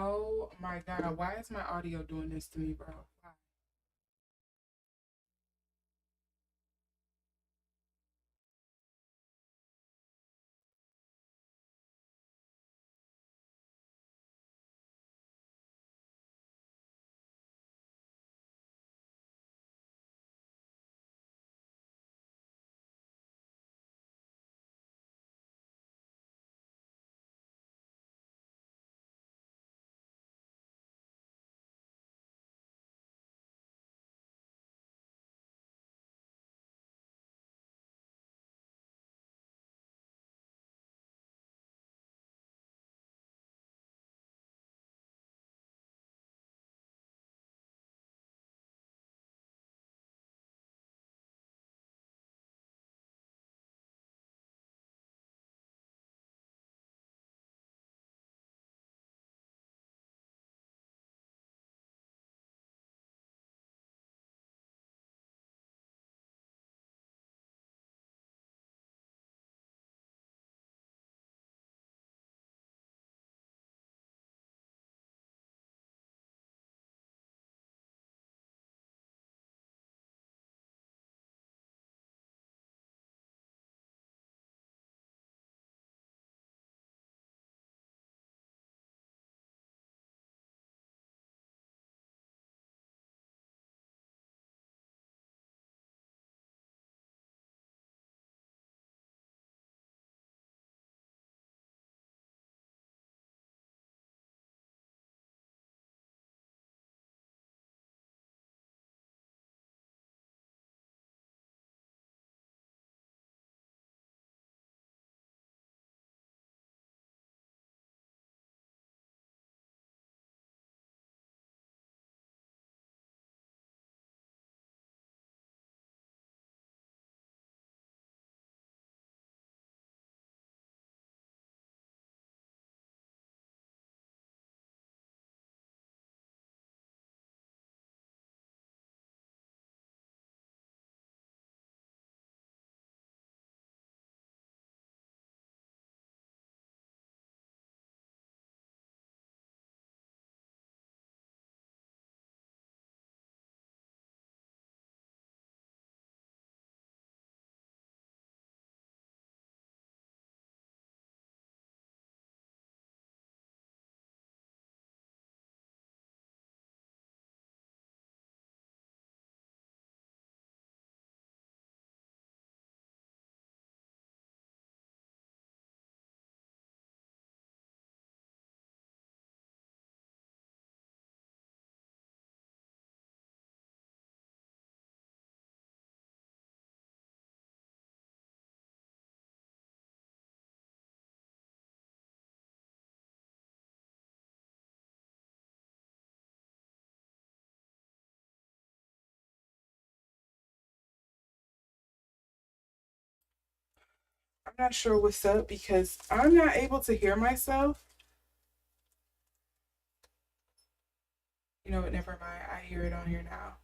Oh my God, why is my audio doing this to me, bro? Why? I'm not sure what's up because I'm not able to hear myself. You know what? Never mind. I hear it on here now.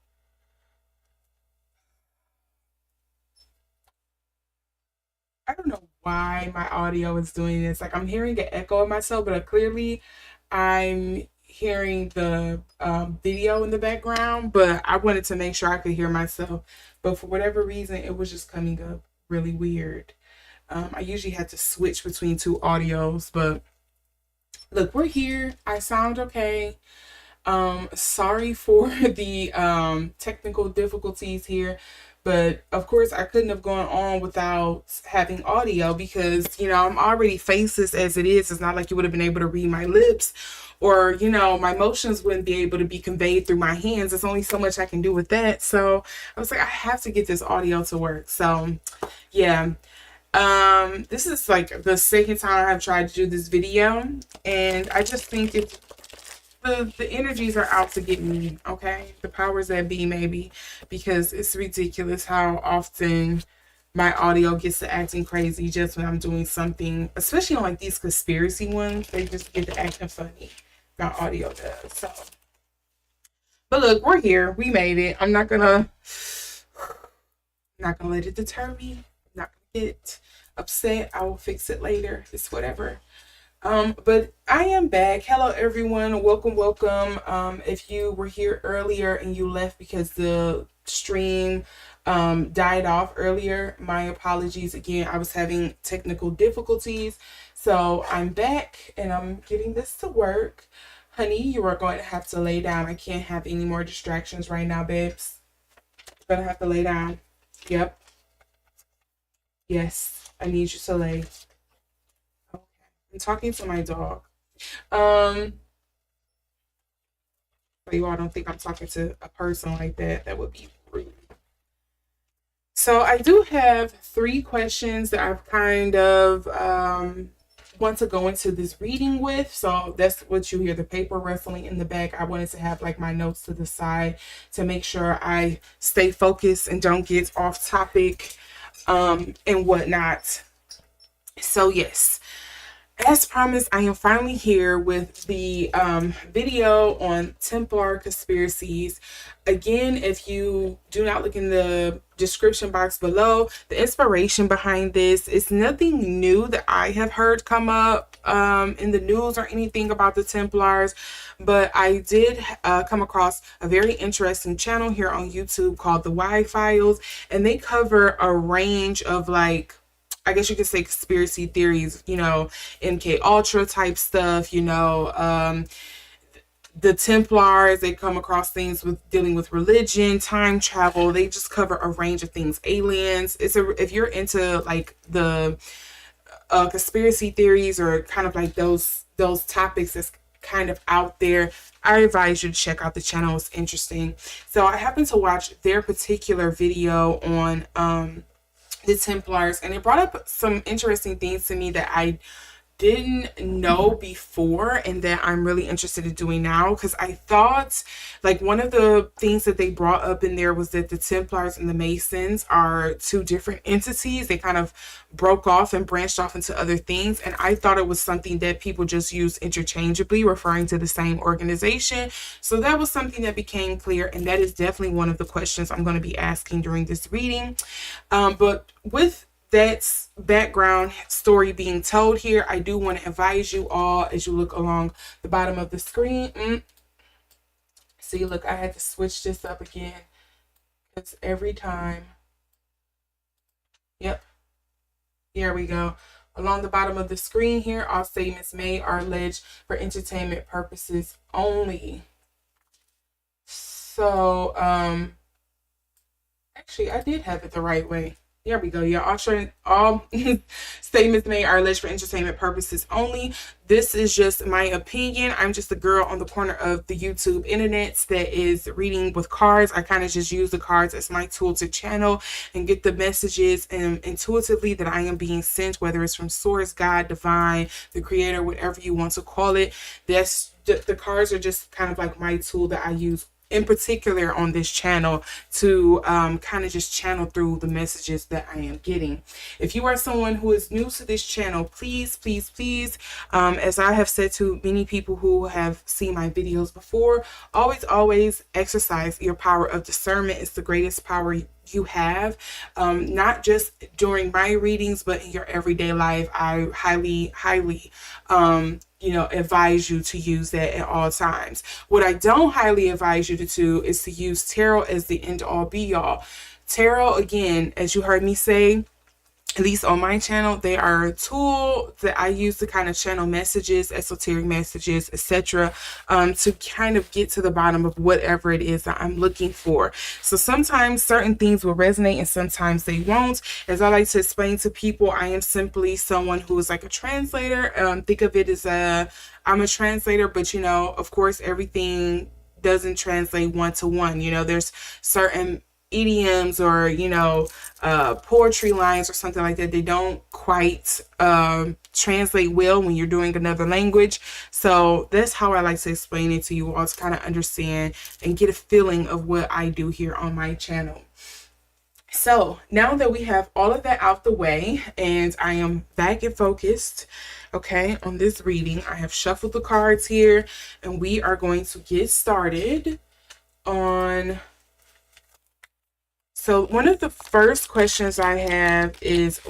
I don't know why my audio is doing this. Like I'm hearing an echo of myself, but clearly I'm hearing the video in the background. But I wanted to make sure I could hear myself. But for whatever reason, it was just coming up really weird. I usually had to switch between two audios, but look, we're here. I sound okay. Sorry for the technical difficulties here, but of course I couldn't have gone on without having audio because I'm already faceless as it is. It's not like you would have been able to read my lips, or my motions wouldn't be able to be conveyed through my hands. There's only so much I can do with that. So I was like, I have to get this audio to work. So yeah. This is like the second time I've tried to do this video, and I just think it's the energies are out to get me, okay? The powers that be, maybe, because it's ridiculous how often my audio gets to acting crazy just when I'm doing something, especially on like these conspiracy ones. They just get to acting funny. My audio does. So, but look, we're here. We made it. I'm not gonna let it deter me. I'm not gonna get upset. I will fix it later. It's whatever. But I am back. Hello, everyone. Welcome, welcome. If you were here earlier and you left because the stream died off earlier, my apologies again. I was having technical difficulties. So I'm back and I'm getting this to work. Honey, you are going to have to lay down. I can't have any more distractions right now, babes. You're gonna have to lay down. Yep. Yes. I need you to lay. Okay. I'm talking to my dog. Um, but you all don't think I'm talking to a person like that. That would be rude. So I do have 3 questions that I've kind of want to go into this reading with. So that's what you hear, the paper rustling in the back. I wanted to have like my notes to the side to make sure I stay focused and don't get off topic and whatnot. So yes, as promised, I am finally here with the video on Templar Conspiracies. Again, if you do not look in the description box below, the inspiration behind this is nothing new that I have heard come up in the news or anything about the Templars, but I did come across a very interesting channel here on YouTube called the Y Files, and they cover a range of like, I guess you could say conspiracy theories, MK Ultra type stuff, the Templars, they come across things with dealing with religion, time travel. They just cover a range of things. Aliens. If you're into like the conspiracy theories or kind of like those topics that's kind of out there, I advise you to check out the channel. It's interesting. So I happened to watch their particular video on the Templars, and it brought up some interesting things to me that I didn't know before and that I'm really interested in doing now, because I thought like one of the things that they brought up in there was that the Templars and the Masons are 2 different entities. They kind of broke off and branched off into other things, and I thought it was something that people just use interchangeably, referring to the same organization. So that was something that became clear, and that is definitely one of the questions I'm going to be asking during this reading. But with that background story being told here, I do want to advise you all, as you look along the bottom of the screen. See, look, I had to switch this up again because every time. Yep. Here we go. Along the bottom of the screen here, all statements made are alleged for entertainment purposes only. So, actually, I did have it the right way. There we go. Yeah, all statements made are alleged for entertainment purposes only. This is just my opinion. I'm just a girl on the corner of the YouTube internet that is reading with cards. I kind of just use the cards as my tool to channel and get the messages intuitively that I am being sent, whether it's from source, God, divine, the creator, whatever you want to call it. That's the cards are just kind of like my tool that I use in particular on this channel to kind of just channel through the messages that I am getting. If you are someone who is new to this channel, please, please, please, as I have said to many people who have seen my videos before, always exercise your power of discernment. It's the greatest power you have, not just during my readings, but in your everyday life. I highly advise you to use that at all times. What I don't highly advise you to do is to use tarot as the end all be all. Tarot, again, as you heard me say, at least on my channel, they are a tool that I use to kind of channel messages, esoteric messages, etc., to kind of get to the bottom of whatever it is that I'm looking for. So sometimes certain things will resonate and sometimes they won't. As I like to explain to people, I am simply someone who is like a translator. Think of it as I'm a translator, but of course, everything doesn't translate one-to-one. There's certain idioms or poetry lines or something like that, they don't quite translate well when you're doing another language. So that's how I like to explain it to you all, to kind of understand and get a feeling of what I do here on my channel. So now that we have all of that out the way and I am back and focused, okay, on this reading, I have shuffled the cards here and we are going to get started on. So one of the first questions I have is,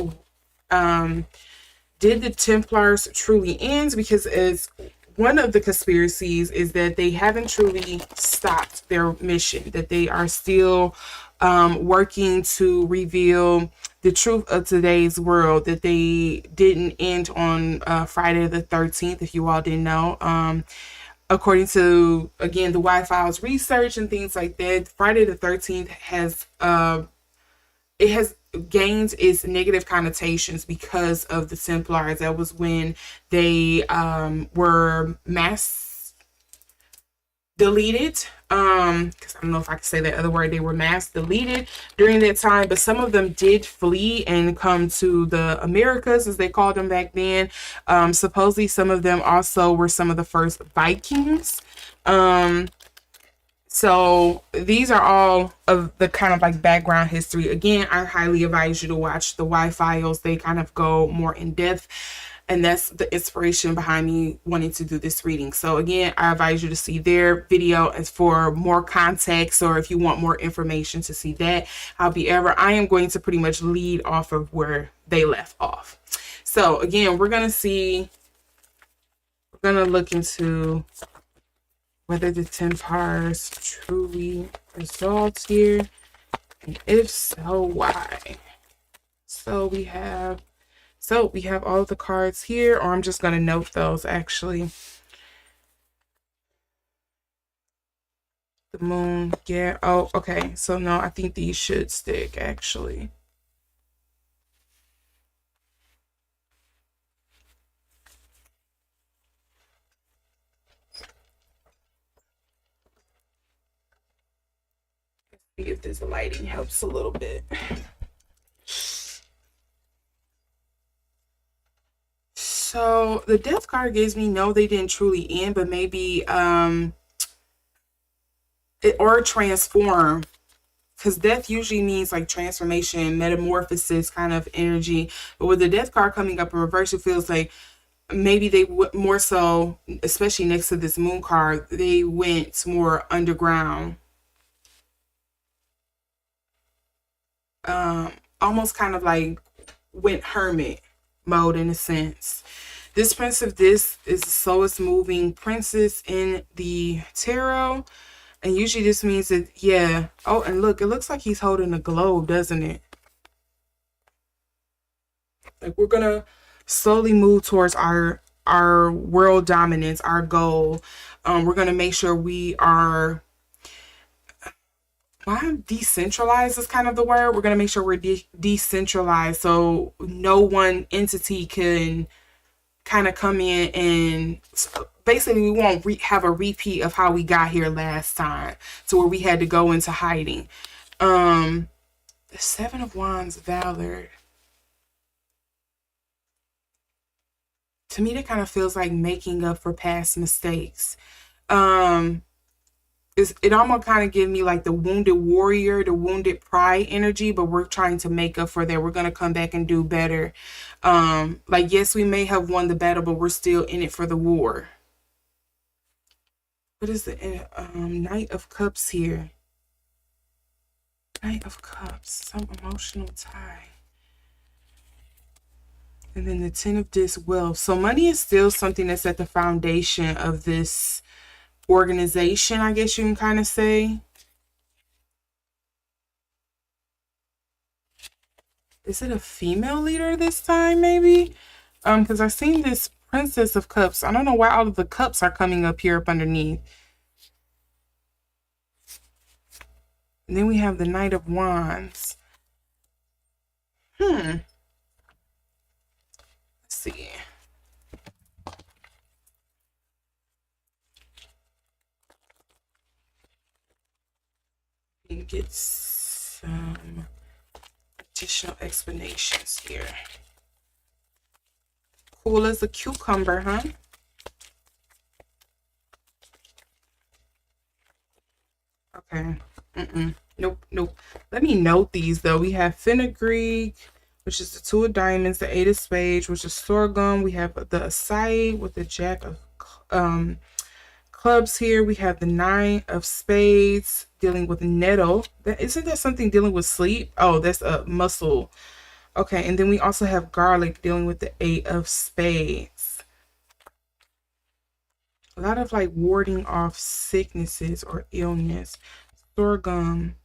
did the Templars truly end? Because as one of the conspiracies is that they haven't truly stopped their mission, that they are still working to reveal the truth of today's world, that they didn't end on Friday the 13th, if you all didn't know. According to, again, the White Files research and things like that, Friday the 13th has it has gained its negative connotations because of the Templars. That was when they were mass deleted. Because I don't know if I can say that other word. They were mass deleted during that time, but some of them did flee and come to the Americas, as they called them back then. Supposedly, some of them also were some of the first Vikings. So these are all of the kind of like background history. Again, I highly advise you to watch the Y Files. They kind of go more in depth, and that's the inspiration behind me wanting to do this reading. So again, I advise you to see their video as for more context, or if you want more information to see that. However, I am going to pretty much lead off of where they left off. So again, we're going to look into whether the Templars truly resolved here, and if so, why. So we have all of the cards here, or I'm just going to note those actually. The moon, yeah. Oh, okay. So no, I think these should stick actually. See if this lighting helps a little bit. So the death card gives me no, they didn't truly end, but maybe it, or transform, because death usually means like transformation, metamorphosis kind of energy. But with the death card coming up in reverse, it feels like maybe they more so, especially next to this moon card, they went more underground. Almost kind of like went hermit mode in a sense. This Prince of This is the slowest moving princess in the tarot. And usually this means that, yeah. Oh, and look, it looks like he's holding a globe, doesn't it? Like we're going to slowly move towards our world dominance, our goal. We're going to make sure we are, why decentralized is kind of the word. We're going to make sure we're decentralized, so no one entity can kind of come in and basically we won't have a repeat of how we got here last time, to where we had to go into hiding. The Seven of Wands, Valor. To me, that kind of feels like making up for past mistakes. It almost kind of gives me like the wounded warrior, the wounded pride energy, but we're trying to make up for that. We're going to come back and do better. Like, yes, we may have won the battle, but we're still in it for the war. What is the Knight of Cups here? Knight of Cups, some emotional tie. And then the Ten of Discs, wealth. So money is still something that's at the foundation of this organization, I guess you can kind of say. Is it a female leader this time, maybe? Because I've seen this Princess of Cups. I don't know why all of the cups are coming up here up underneath. And then we have the Knight of Wands. Let's see. Get some additional explanations here. Cool as a cucumber, huh? Okay. Nope. Let me note these though. We have fenugreek, which is the Two of Diamonds, the Eight of Spades, which is sorghum. We have the acai with the Jack of Clubs here. We have the Nine of Spades dealing with nettle. Isn't that something dealing with sleep? Oh, that's a muscle Okay, and then we also have garlic dealing with the Eight of Spades. A lot of like warding off sicknesses or illness. Sorghum.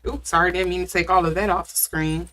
Oops, sorry, didn't mean to take all of that off the screen.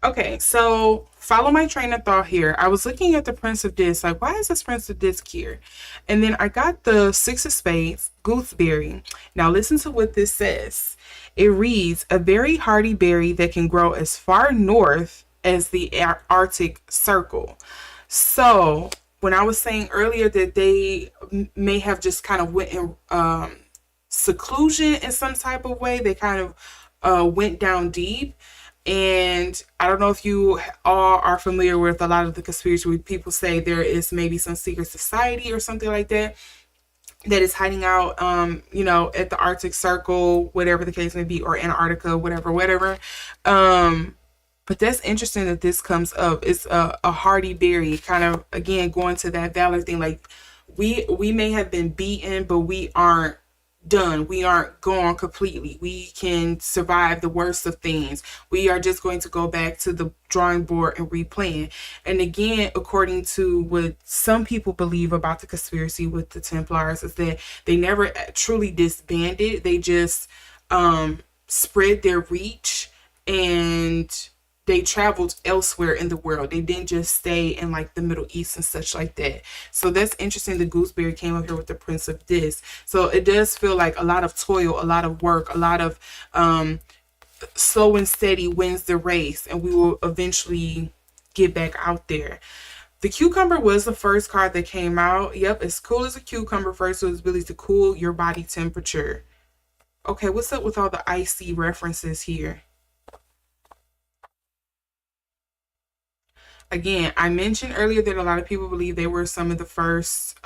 Okay, so follow my train of thought here. I was looking at the Prince of Disc, like, why is this Prince of Disc here? And then I got the Six of Spades, gooseberry. Now, listen to what this says. It reads, a very hardy berry that can grow as far north as the Arctic Circle. So, when I was saying earlier that they may have just kind of went in seclusion in some type of way, they kind of went down deep. And I don't know if you all are familiar with a lot of the conspiracy where people say there is maybe some secret society or something like that that is hiding out, at the Arctic Circle, whatever the case may be, or Antarctica, whatever. But that's interesting that this comes up. It's a hardy berry, kind of again going to that valor thing. Like we may have been beaten, but we aren't done. We aren't gone completely. We can survive the worst of things. We are just going to go back to the drawing board and replan. And again, according to what some people believe about the conspiracy with the Templars, is that they never truly disbanded. They just spread their reach, and they traveled elsewhere in the world. They didn't just stay in like the Middle East and such like that. So that's interesting. The gooseberry came up here with the Prince of Disc. So it does feel like a lot of toil, a lot of work, a lot of slow and steady wins the race, and we will eventually get back out there. The cucumber was the first card that came out. Yep, as cool as a cucumber first, so it's really to cool your body temperature. Okay, what's up with all the icy references here? Again, I mentioned earlier that a lot of people believe they were some of the first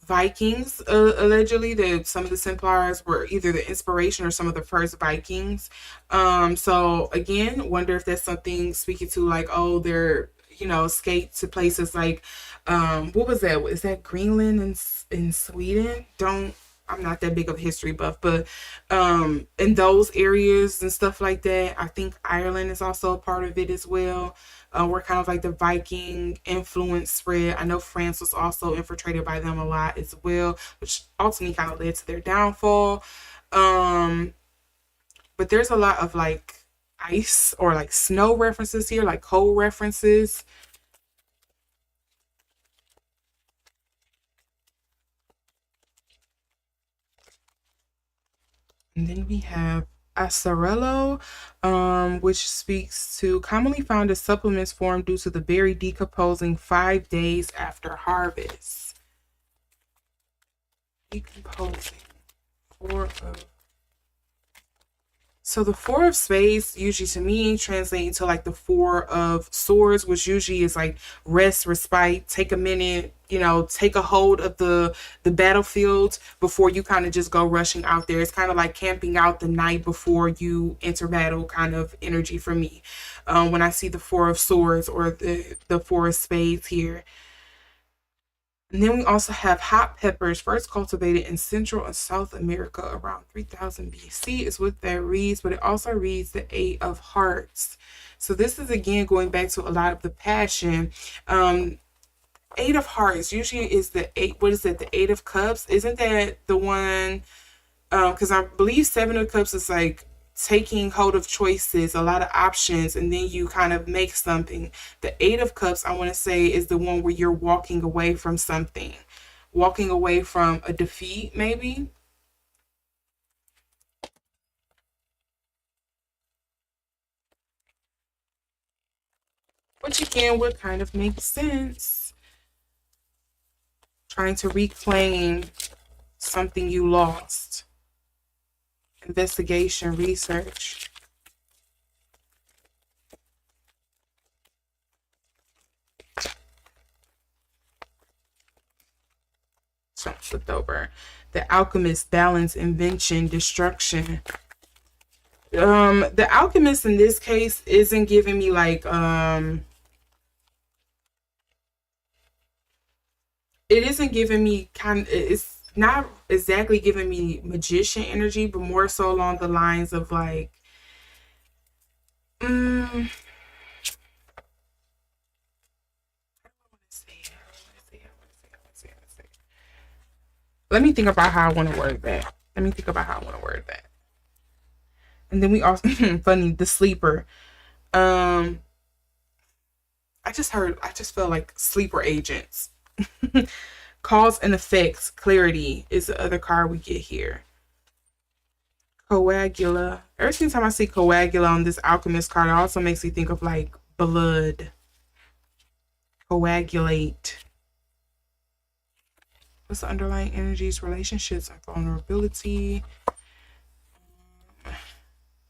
Vikings, allegedly, that some of the Templars were either the inspiration or some of the first Vikings. So again, wonder if that's something speaking to like, oh, they're escaped to places like, what was that? Is that Greenland and in Sweden? Don't I'm not that big of a history buff, but in those areas and stuff like that, I think Ireland is also a part of it as well. We're kind of like the Viking influence spread. I know France was also infiltrated by them a lot as well, which ultimately kind of led to their downfall. Um, but there's a lot of like ice or like snow references here, like cold references. And then we have Acerello, which speaks to commonly found as supplements formed due to the berry decomposing 5 days after harvest. Decomposing. Four of So the Four of Spades usually to me translate into like the Four of Swords, which usually is like rest, respite, take a minute, take a hold of the battlefield before you kind of just go rushing out there. It's kind of like camping out the night before you enter battle kind of energy for me. When I see the Four of Swords or the Four of Spades here. And then we also have hot peppers, first cultivated in Central and South America around 3000 BC, is what that reads, but it also reads the Eight of Hearts. So this is again going back to a lot of the passion. Eight of Hearts usually is the eight. What is it? The Eight of Cups. Isn't that the one? Because I believe Seven of Cups is like taking hold of choices, a lot of options, and then you kind of make something. The Eight of Cups, I want to say, is the one where you're walking away from something, walking away from a defeat, maybe. Which again would kind of make sense. Trying to reclaim something you lost. Investigation, research. So flipped over. The Alchemist, balance, invention, destruction. The Alchemist in this case isn't giving me like it isn't giving me it's not exactly giving me magician energy, but more so along the lines of like mm, let me think about how I want to word that. And then we also funny, the sleeper. Um I just felt like sleeper agents. Cause and effects, clarity is the other card we get here. Coagula. Every single time I see coagula on this alchemist card, it also makes me think of like blood. Coagulate. What's the underlying energies, relationships, and vulnerability?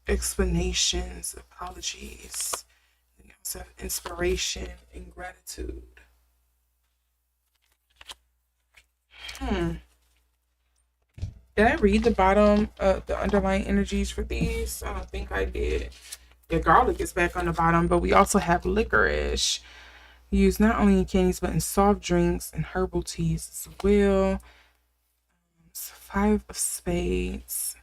Explanations, apologies. We also have inspiration and gratitude. Did I read the bottom of the underlying energies for these? I don't think I did. The garlic is back on the bottom, but we also have licorice. Used not only in candies but in soft drinks and herbal teas as well. Five of spades.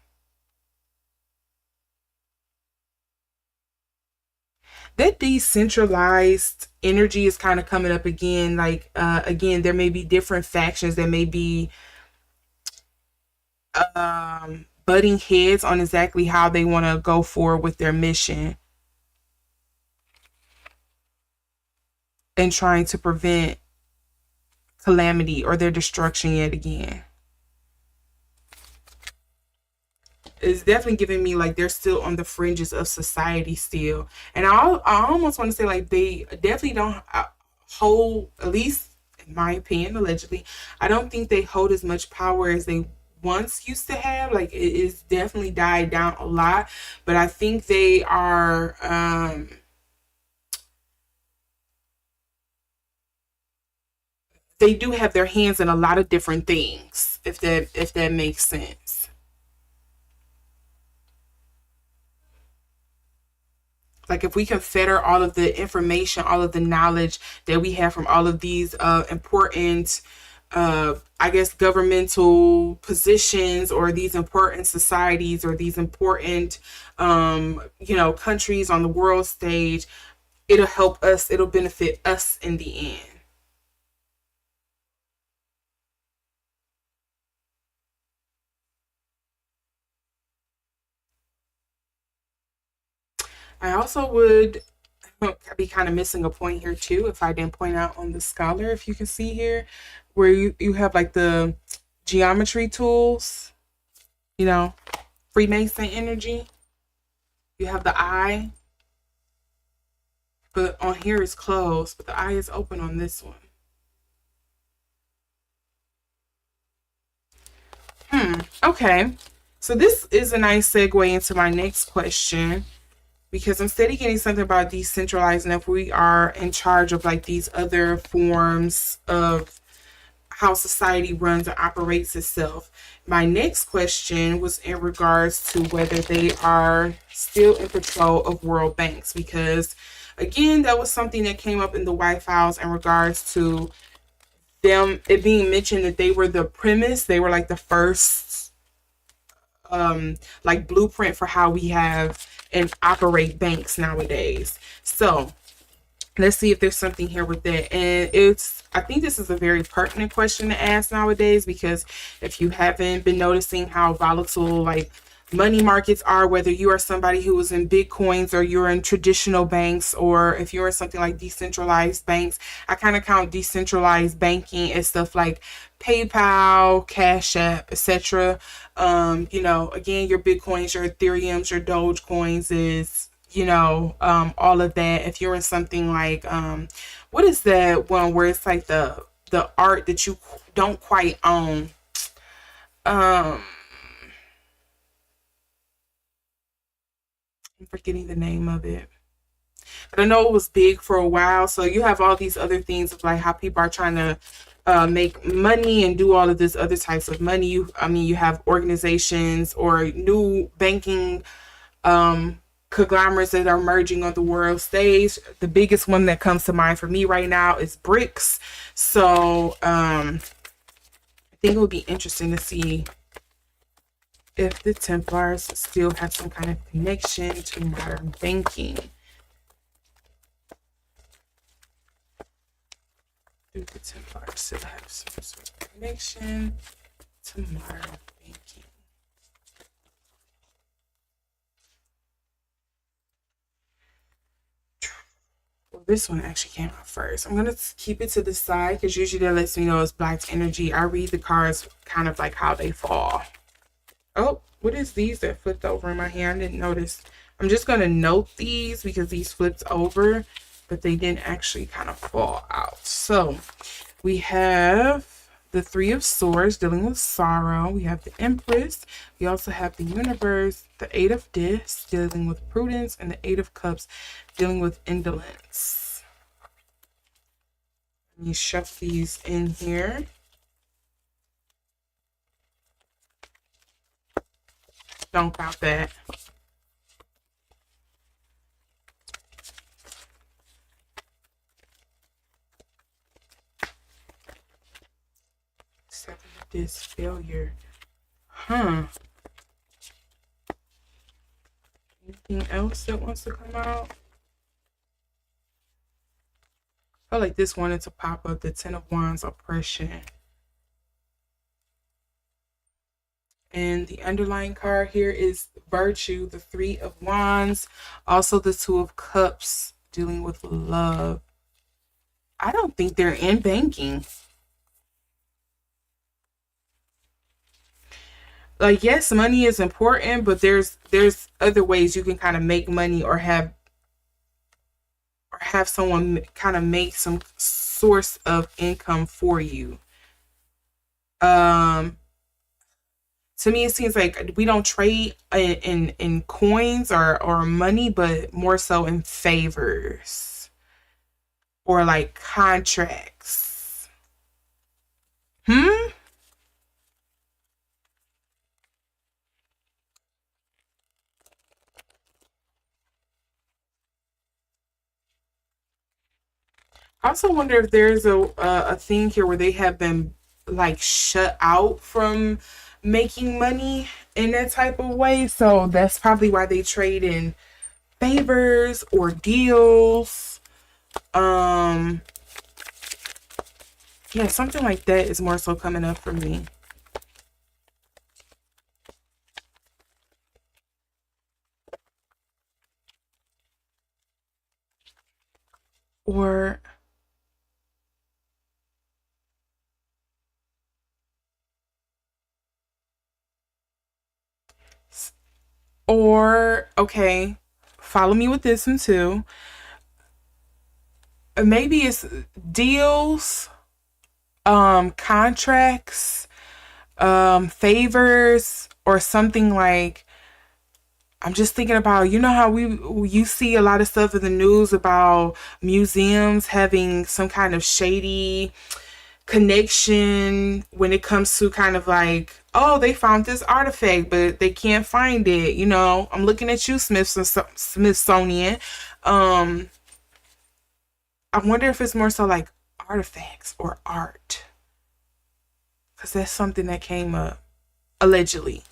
That decentralized energy is kind of coming up again. Like again, there may be different factions that may be butting heads on exactly how they want to go forward with their mission and trying to prevent calamity or their destruction yet again. It's definitely giving me like they're still on the fringes of society still. And I almost want to say like they definitely don't hold, at least in my opinion, allegedly, I don't think they hold as much power as they once used to have. Like it is definitely died down a lot, but I think they are they do have their hands in a lot of different things, if that makes sense. Like if we can fetter all of the information, all of the knowledge that we have from all of these important I guess governmental positions or these important societies or these important countries on the world stage, it'll help us, it'll benefit us in the end. I also would be kind of missing a point here too if I didn't point out on the scholar, if you can see here, where you have like the geometry tools, you know, Freemason energy. You have the eye, but on here it's closed, but the eye is open on this one. Okay. So this is a nice segue into my next question because I'm steady getting something about decentralizing if we are in charge of like these other forms of how society runs and operates itself. My next question was in regards to whether they are still in control of world banks because again that was something that came up in the White House in regards to them, it being mentioned that they were the premise, they were like the first like blueprint for how we have and operate banks nowadays. So let's see if there's something here with that. And I think this is a very pertinent question to ask nowadays because if you haven't been noticing how volatile like money markets are, whether you are somebody who is in bitcoins or you're in traditional banks, or if you're in something like decentralized banks, I kind of count decentralized banking as stuff like PayPal, Cash App, etc. Again, your bitcoins, your ethereums, your dogecoins is all of that. If you're in something like what is that one where it's like the art that you don't quite own, I'm forgetting the name of it. I know it was big for a while. So you have all these other things of like how people are trying to make money and do all of this other types of money. You have organizations or new banking conglomerates that are merging on the world stage. The biggest one that comes to mind for me right now is BRICS. So I think it would be interesting to see if the Templars still have some kind of connection to modern banking. Do the Templars still have some sort of connection to modern banking? Well, this one actually came out first. I'm going to keep it to the side because usually that lets me know it's black energy. I read the cards kind of like how they fall. Oh, what is these that flipped over in my hand? I didn't notice. I'm just going to note these because these flipped over, but they didn't actually kind of fall out. So we have the Three of Swords dealing with sorrow. We have the Empress. We also have the Universe, the Eight of Discs dealing with prudence, and the Eight of Cups dealing with indolence. Let me shove these in here. Don't count that. Seven of Discs, failure. Anything else that wants to come out? I feel like this wanted to pop up, the Ten of Wands, oppression. And the underlying card here is virtue, the Three of Wands, also the Two of Cups, dealing with love. I don't think they're in banking. Like, yes, money is important, but there's other ways you can kind of make money or have someone kind of make some source of income for you. To me, it seems like we don't trade in coins or money, but more so in favors or like contracts. I also wonder if there's a thing here where they have been like shut out from making money in that type of way. So that's probably why they trade in favors or deals. Yeah, something like that is more so coming up for me. Or okay, follow me with this one too. Maybe it's deals, contracts, favors, or something like. I'm just thinking about, you know how you see a lot of stuff in the news about museums having some kind of shady connection when it comes to kind of like, oh, they found this artifact but they can't find it. I'm looking at you, Smithsonian. um I wonder if it's more so like artifacts or art, because that's something that came up allegedly.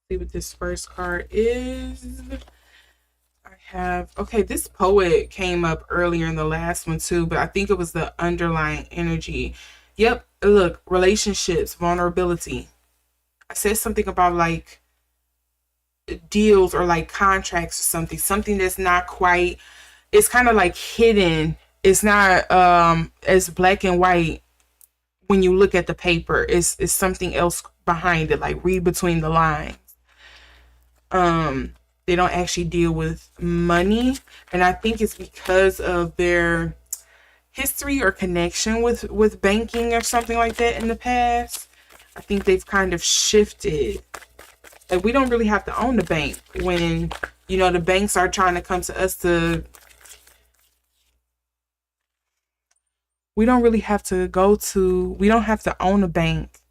See what this first card is. I have, okay, this poet came up earlier in the last one too, but I think it was the underlying energy. Yep, look, relationships, vulnerability. I said something about like deals or like contracts or something that's not quite, it's kind of like hidden. It's not as black and white when you look at the paper. It's something else behind it, like read between the lines. They don't actually deal with money. And I think it's because of their history or connection with banking or something like that in the past. I think they've kind of shifted. Like, we don't really have to own the bank when, the banks are trying to come to us to. We don't really have to we don't have to own a bank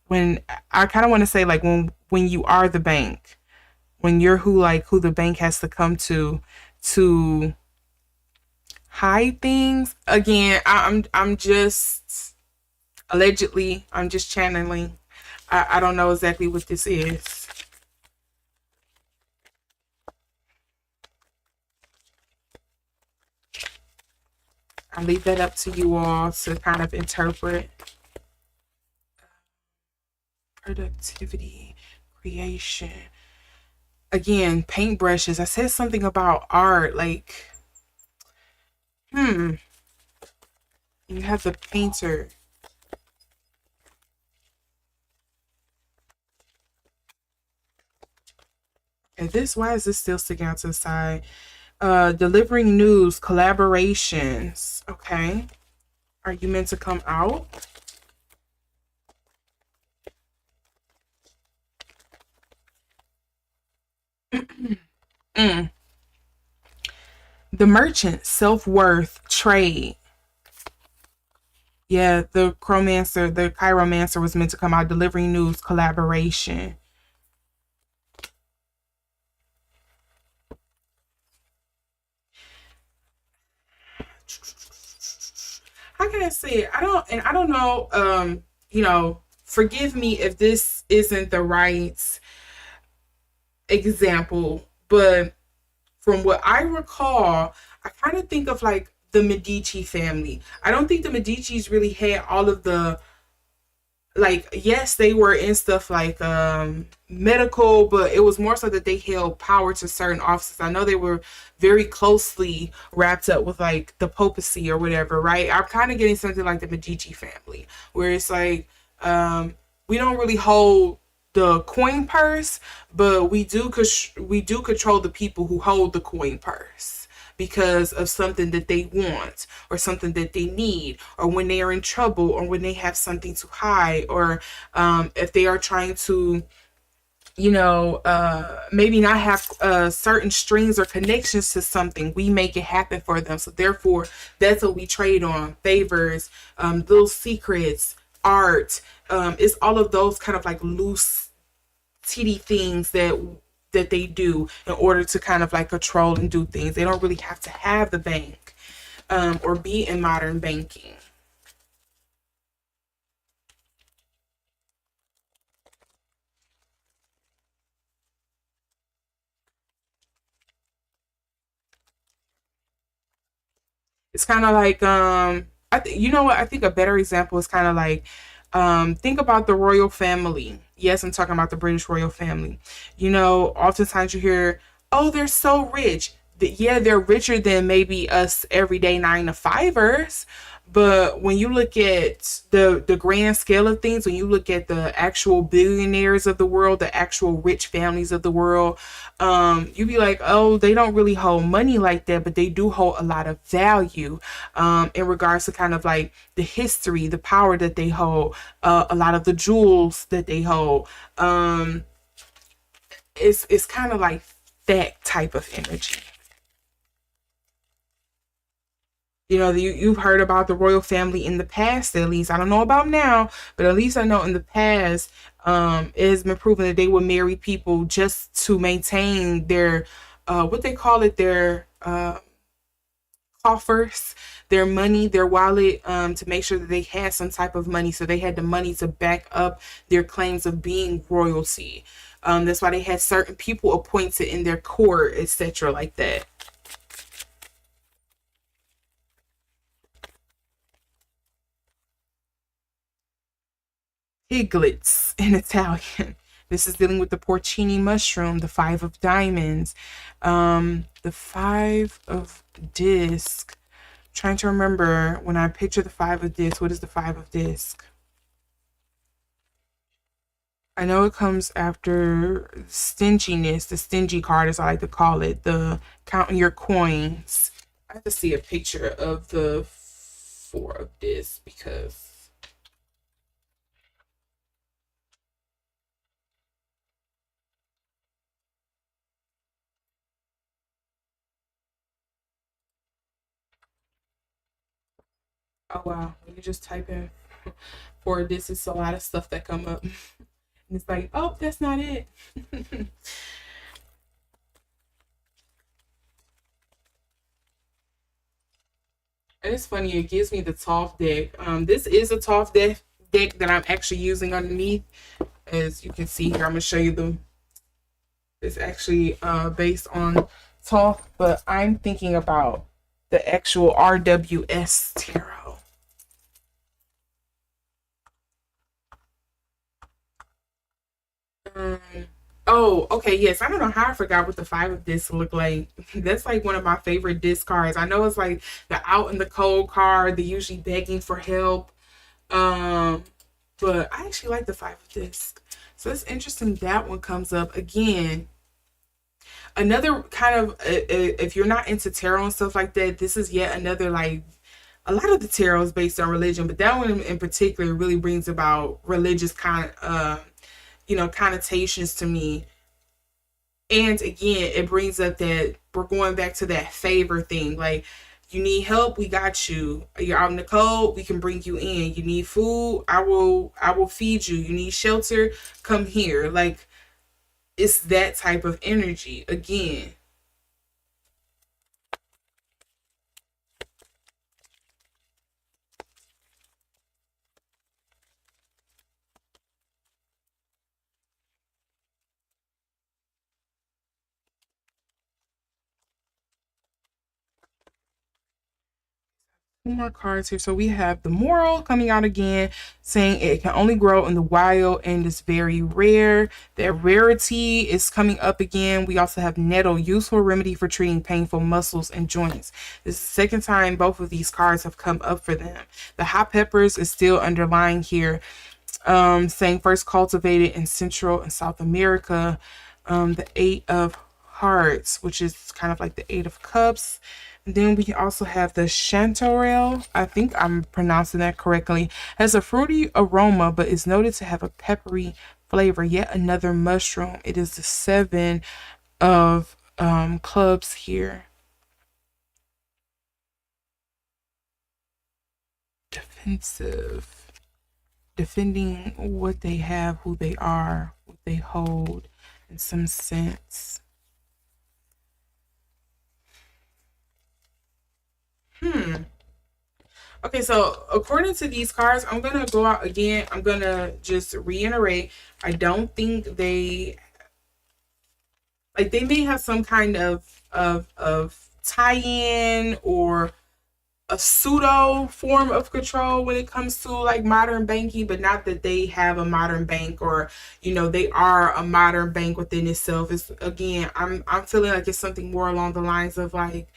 when, I kind of want to say, like, when you are the bank, when you're who the bank has to come to hide things. Again, I'm just allegedly, I'm just channeling. I don't know exactly what this is. I leave that up to you all to kind of interpret. Productivity, creation. Again, paintbrushes. I said something about art, like, you have the painter. And why is this still sticking out to the side? Delivering news, collaborations. Okay. Are you meant to come out? Mm. The merchant, self-worth, trade. Yeah, the chiromancer was meant to come out, delivering news, collaboration. How can I say it? I don't know, forgive me if this isn't the right example, but from what I recall, I kind of think of like the Medici family. I don't think the Medicis really had all of the, like, yes, they were in stuff like medical, but it was more so that they held power to certain offices. I know they were very closely wrapped up with like the papacy or whatever, right? I'm kind of getting something like the Medici family, where it's like, we don't really hold the coin purse, but we do control the people who hold the coin purse because of something that they want or something that they need, or when they are in trouble, or when they have something to hide, or if they are trying to, maybe not have certain strings or connections to something, we make it happen for them. So therefore, that's what we trade on: favors, little secrets, art. It's all of those kind of like loose, titty things that they do in order to kind of like control and do things. They don't really have to have the bank, or be in modern banking. It's kind of like, you know what, I think a better example is kind of like, think about the royal family. Yes, I'm talking about the British royal family. Oftentimes you hear, oh, they're so rich. Yeah, they're richer than maybe us everyday nine to fivers. But when you look at the grand scale of things, when you look at the actual billionaires of the world, the actual rich families of the world, you be like, oh, they don't really hold money like that, but they do hold a lot of value, in regards to kind of like the history, the power that they hold, a lot of the jewels that they hold. It's kind of like that type of energy. You've heard about the royal family in the past, at least. I don't know about now, but at least I know in the past, it has been proven that they would marry people just to maintain their, what they call it, their coffers, their money, their wallet, to make sure that they had some type of money. So they had the money to back up their claims of being royalty. That's why they had certain people appointed in their court, etc., like that. Piglets in Italian. This is dealing with the porcini mushroom, the five of diamonds, the five of disc. Trying to remember when I picture the five of disc. What is the five of disc? I know it comes after stinginess, the stingy card, as I like to call it, the counting your coins. I have to see a picture of the four of this because, oh wow, when you just type in four of this, it's a lot of stuff that come up. And it's like, oh, that's not it. And it's funny, it gives me the Toph deck. This is a Toph deck that I'm actually using underneath. As you can see here, I'm gonna show you the. It's actually based on Toph, but I'm thinking about the actual RWS tarot. Um, oh, okay, yes. I don't know how I forgot what the five of discs look like. That's like one of my favorite disc cards. I know it's like the out in the cold card, the usually begging for help. Um, but I actually like the five of discs. So it's interesting that one comes up again. Another kind of if you're not into tarot and stuff like that, this is yet another like a lot of the tarot is based on religion, but that one in particular really brings about religious connotations to me. And again, it brings up that we're going back to that favor thing. Like, you need help, we got you. You're out in the cold, we can bring you in. You need food, I will feed you. You need shelter, come here. Like, it's that type of energy again. Two more cards here. So we have the moral coming out again, saying it can only grow in the wild and is very rare. That rarity is coming up again. We also have nettle, useful remedy for treating painful muscles and joints. This is the second time both of these cards have come up for them. The hot peppers is still underlying here, saying first cultivated in Central and South America. The Eight of Hearts, which is kind of like the Eight of Cups. And then we also have the chanterelle. I think I'm pronouncing that correctly. Has a fruity aroma, but is noted to have a peppery flavor. Yet another mushroom. It is the Seven of Clubs here. Defensive. Defending what they have, who they are, what they hold, in some sense. Hmm. Okay, so according to these cards, I'm gonna go out again. I'm gonna just reiterate. I don't think they like they may have some kind of tie-in or a pseudo form of control when it comes to like modern banking, but not that they have a modern bank or they are a modern bank within itself. It's again, I'm feeling like it's something more along the lines of like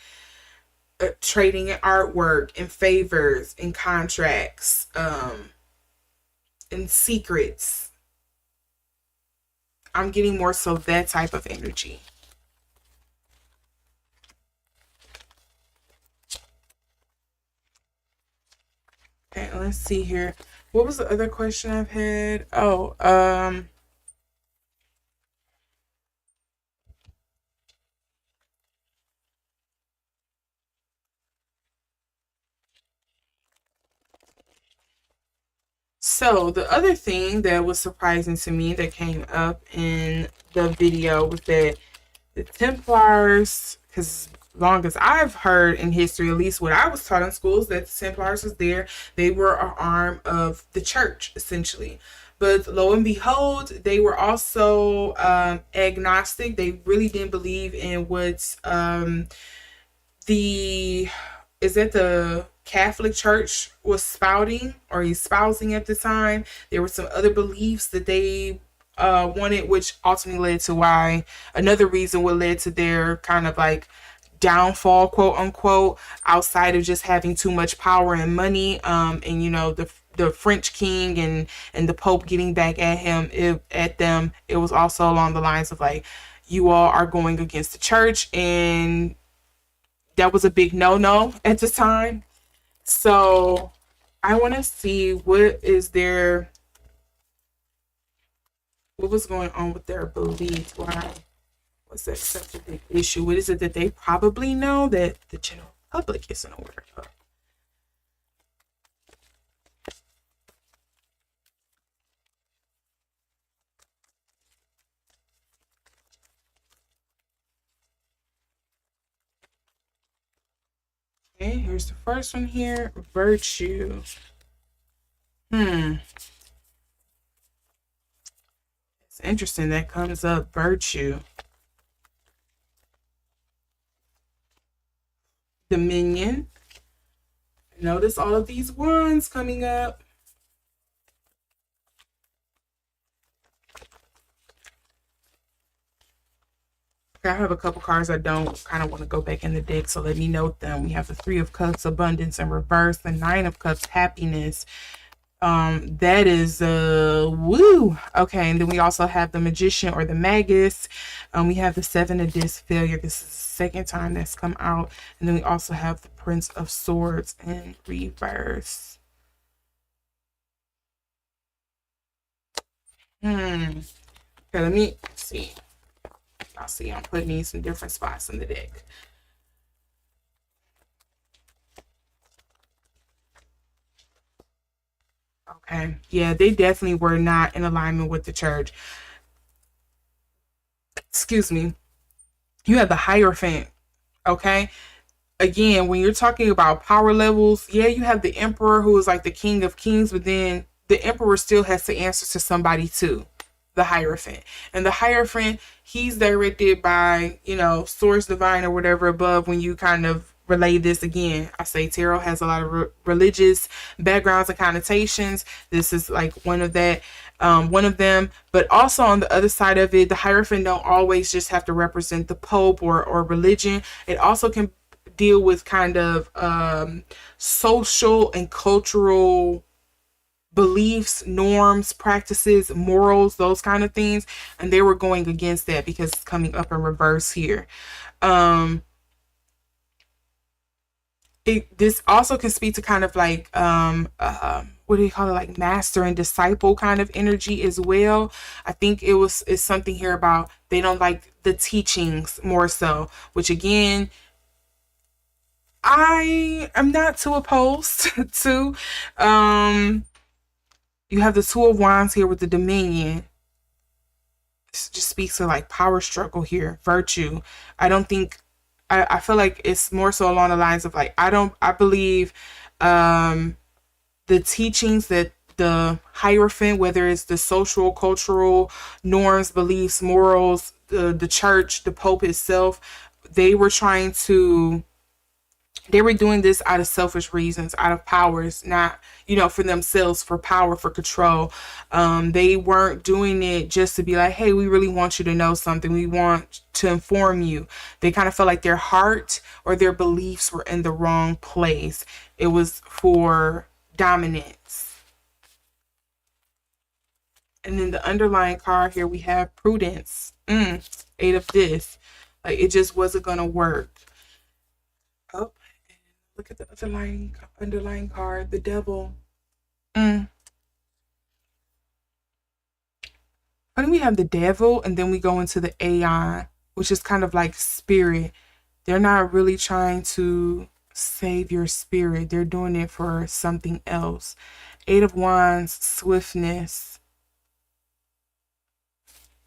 trading in artwork and favors and contracts and secrets. I'm getting more so that type of energy. Okay, let's see here. What was the other question I've had? Oh, so the other thing that was surprising to me that came up in the video was that the Templars, because long as I've heard in history, at least what I was taught in schools, that the Templars was there. They were an arm of the church, essentially. But lo and behold, they were also agnostic. They really didn't believe in what the is that the Catholic Church was spouting or espousing at the time. There were some other beliefs that they wanted, which ultimately led to why another reason what led to their kind of like downfall, quote unquote, outside of just having too much power and money, and the French king and the Pope getting back at him, at them. It was also along the lines of like, you all are going against the church, and that was a big no at the time. So I want to see what was going on with their beliefs. Why was that such a big issue? What is it that they probably know that the general public isn't aware of? Okay, here's the first one here. Virtue. It's interesting that comes up, virtue. Dominion. Notice all of these ones coming up. I have a couple cards I don't kind of want to go back in the deck, so let me note them. We have the Three of Cups, abundance in reverse, the Nine of Cups, happiness. That is woo. Okay, and then we also have the Magician or the Magus. We have the Seven of Discs, failure. This is the second time that's come out. And then we also have the Prince of Swords in reverse. Okay, let me see. Y'all see, I'm putting in some different spots in the deck. Okay, yeah, they definitely were not in alignment with the church. Excuse me. You have the Hierophant. Okay, again, when you're talking about power levels, yeah, you have the Emperor who is like the King of Kings, but then the Emperor still has to answer to somebody too. The Hierophant. And the Hierophant, he's directed by, Source Divine or whatever above. When you kind of relay this again, I say tarot has a lot of religious backgrounds and connotations. This is like one of them. But also on the other side of it, the Hierophant don't always just have to represent the Pope or religion. It also can deal with kind of social and cultural beliefs, norms, practices, morals, those kind of things. And they were going against that because it's coming up in reverse here. This also can speak to kind of like what do you call it, like master and disciple kind of energy as well. I think it's something here about they don't like the teachings more so, which again, I am not too opposed to. You have the Two of Wands here with the Dominion. This just speaks to like power struggle here, virtue. I don't think, I feel like it's more so along the lines of like, I believe the teachings that the Hierophant, whether it's the social, cultural norms, beliefs, morals, the church, the Pope itself, they were trying to they were doing this out of selfish reasons, out of powers, not, for themselves, for power, for control. They weren't doing it just to be like, hey, we really want you to know something. We want to inform you. They kind of felt like their heart or their beliefs were in the wrong place. It was for dominance. And then the underlying card here, we have prudence. Eight of this. Like, it just wasn't going to work. Oh, look at the underlying card, the devil. Why don't we have the devil and then we go into the Aeon, which is kind of like spirit. They're not really trying to save your spirit. They're doing it for something else. Eight of Wands, swiftness.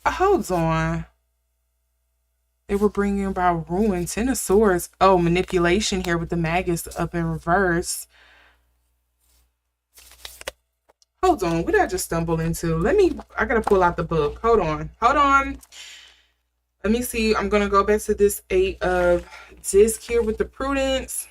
Hold on. They were bringing about ruin. Ten of Swords. Oh, manipulation here with the Magus up in reverse. Hold on. What did I just stumble into? I gotta pull out the book. Hold on. Let me see. I'm gonna go back to this Eight of Disc here with the prudence.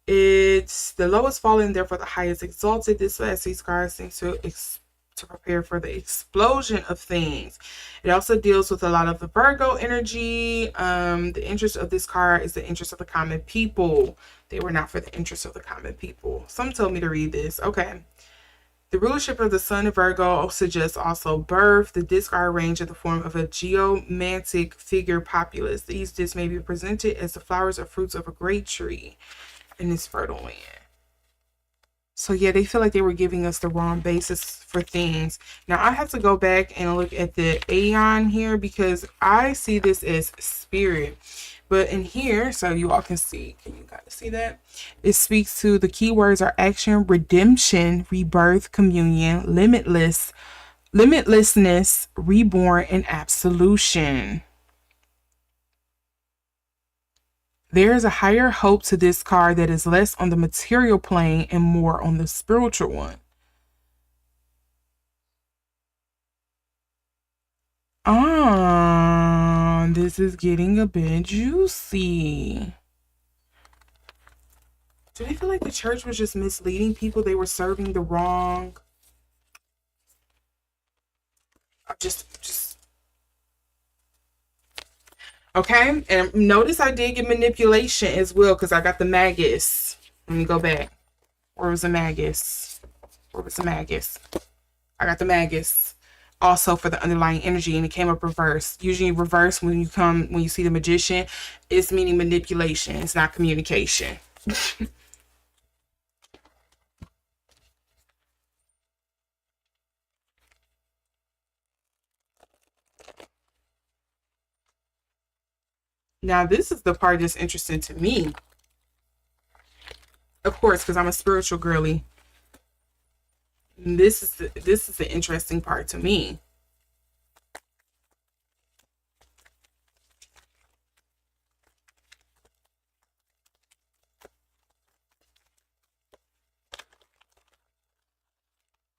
It's the lowest fallen, therefore the highest exalted. This last these cards seem to to prepare for the explosion of things. It also deals with a lot of the Virgo energy. The interest of this card is the interest of the common people. They were not for the interest of the common people. Some told me to read this. Okay. The rulership of the sun in Virgo suggests also birth. The discs are arranged in the form of a geomantic figure populace. These discs may be presented as the flowers or fruits of a great tree in this fertile land. So yeah, they feel like they were giving us the wrong basis for things. Now I have to go back and look at the Aeon here because I see this as spirit. But in here, so you all can see, can you guys see that? It speaks to the keywords are action, redemption, rebirth, communion, limitlessness, reborn, and absolution. There is a higher hope to this card that is less on the material plane and more on the spiritual one. This is getting a bit juicy. Do they feel like the church was just misleading people? They were serving the wrong. Just. Okay, and notice I did get manipulation as well because I got the magus. Let me go back. Where was the magus? Where was the magus? I got the magus also for the underlying energy, and it came up reverse. Usually reverse when you see the magician, it's meaning manipulation. It's not communication. Now this is the part that's interesting to me. Of course, because I'm a spiritual girly. This is the interesting part to me.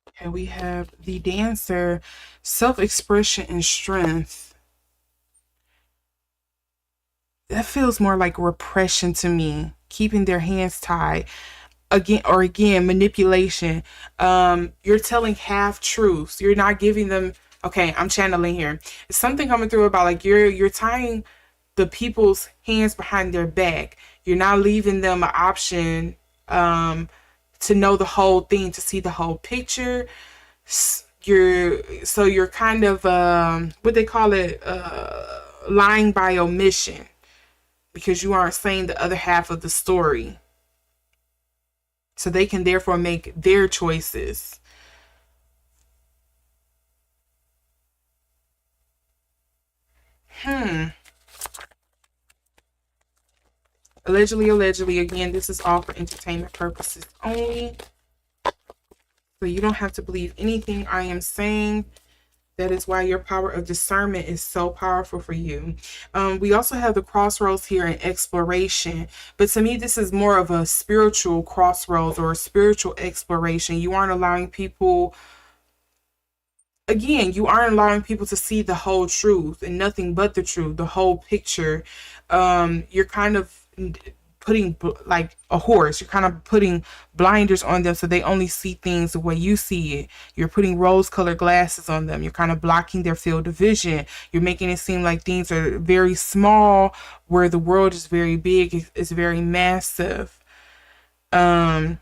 Okay, we have the dancer, self-expression and strength. That feels more like repression to me, keeping their hands tied. Again, manipulation. You're telling half truths. You're not giving them. Okay, I'm channeling here. It's something coming through about like you're tying the people's hands behind their back. You're not leaving them an option to know the whole thing, to see the whole picture. You're kind of what they call it, lying by omission, because you aren't saying the other half of the story. So they can therefore make their choices. Allegedly, again, this is all for entertainment purposes only. So you don't have to believe anything I am saying. That is why your power of discernment is so powerful for you. We also have the crossroads here in exploration. But to me, this is more of a spiritual crossroads or a spiritual exploration. You aren't allowing people, again, you aren't allowing people to see the whole truth and nothing but the truth, the whole picture. You're kind of putting, like a horse, you're kind of putting blinders on them so they only see things the way you see it. You're putting rose-colored glasses on them. You're kind of blocking their field of vision. You're making it seem like things are very small where the world is very big. It's very massive. I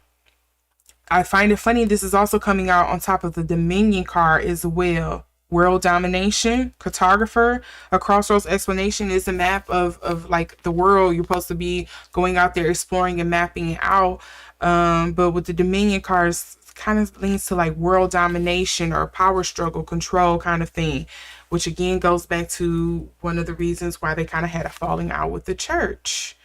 find it funny this is also coming out on top of the Dominion card as well. World domination, cartographer. A crossroads explanation is a map of like the world. You're supposed to be going out there exploring and mapping it out. But with the Dominion cards, kind of leans to like world domination or power struggle, control kind of thing, which again goes back to one of the reasons why they kind of had a falling out with the church.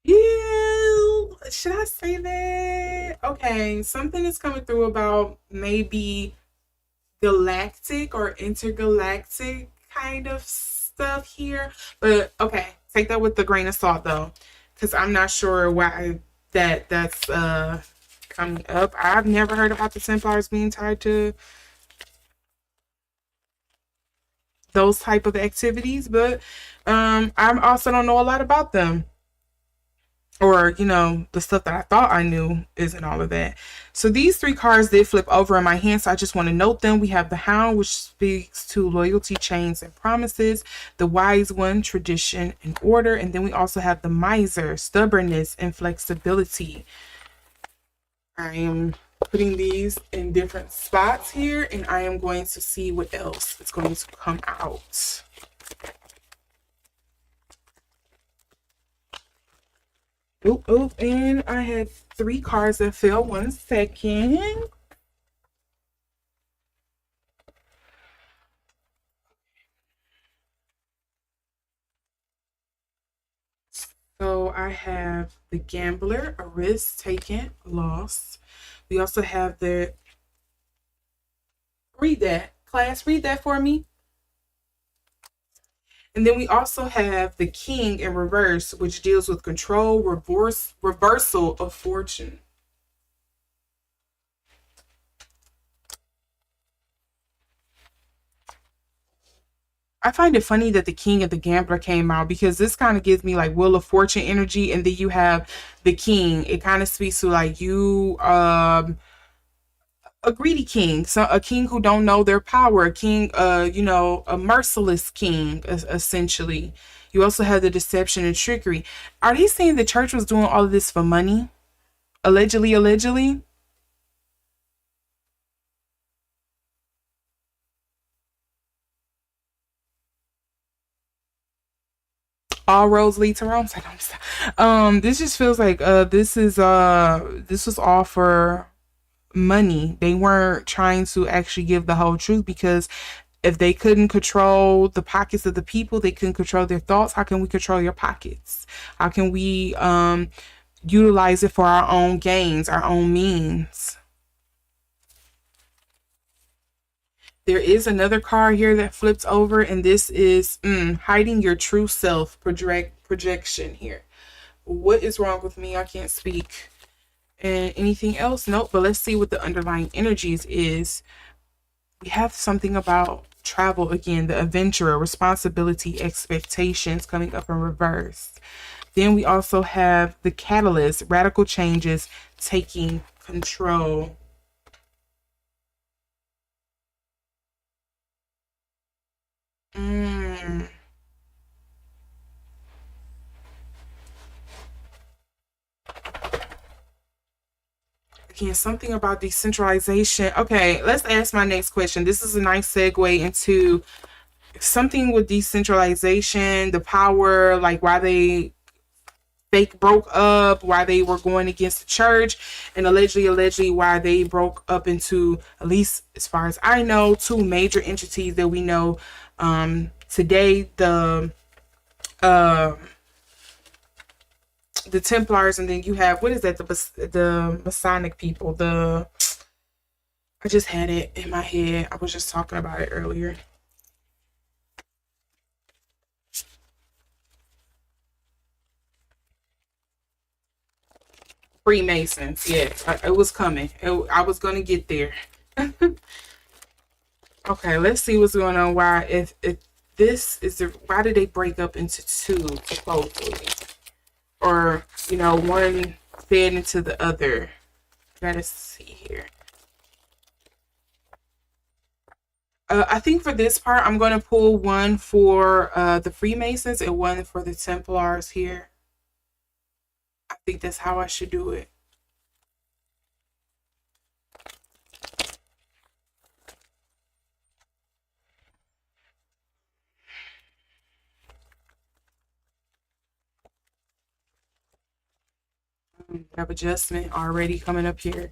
Ew, should I say that? Okay, something is coming through about maybe galactic or intergalactic kind of stuff here. But okay, take that with a grain of salt though, because I'm not sure why that's coming up. I've never heard about the Templars being tied to those type of activities, but I also don't know a lot about them, or the stuff that I thought I knew isn't all of that. So these three cards did flip over in my hand, so I just want to note them. We have the Hound, which speaks to loyalty, chains, and promises. The Wise One, tradition and order. And then we also have the Miser, stubbornness and flexibility. I am putting these in different spots here, and I am going to see what else is going to come out. Oop, and I had three cards that fell. 1 second. So I have the Gambler, a risk taken, loss. We also have the, read that, class, read that for me. And then we also have the King in reverse, which deals with control, reversal of fortune. I find it funny that the King and the Gambler came out, because this kind of gives me like Wheel of Fortune energy, and then you have the King. It kind of speaks to like you, a greedy king, so a king who don't know their power, a king, a merciless king, essentially. You also have the deception and trickery. Are they saying the church was doing all of this for money? Allegedly. All roads lead to Rome. It's like, this just feels like this was all for money. They weren't trying to actually give the whole truth, because if they couldn't control the pockets of the people, they couldn't control their thoughts. How can we control your pockets? How can we utilize it for our own gains, our own means? There is another card here that flips over, and this is hiding your true self, projection here. What is wrong with me? I can't speak. And anything else? Nope. But let's see what the underlying energies is. We have something about travel again, the adventurer, responsibility, expectations coming up in reverse. Then we also have the catalyst, radical changes, taking control. Mm. Again, something about decentralization. Okay, let's ask my next question. This is a nice segue into something with decentralization, the power, like why they broke up, why they were going against the church, and allegedly why they broke up into, at least as far as I know, two major entities that we know today, uh, the Templars, and then you have, what is that, the Masonic people. I just had it in my head. I was just talking about it earlier. Freemasons. Yes, it was coming. I was gonna get there. Okay, let's see what's going on. Why, if this is the, why did they break up into two supposedly, or one fed into the other? Gotta see here. I think for this part, I'm going to pull one for the Freemasons and one for the Templars here. I think that's how I should do it. We have adjustment already coming up here.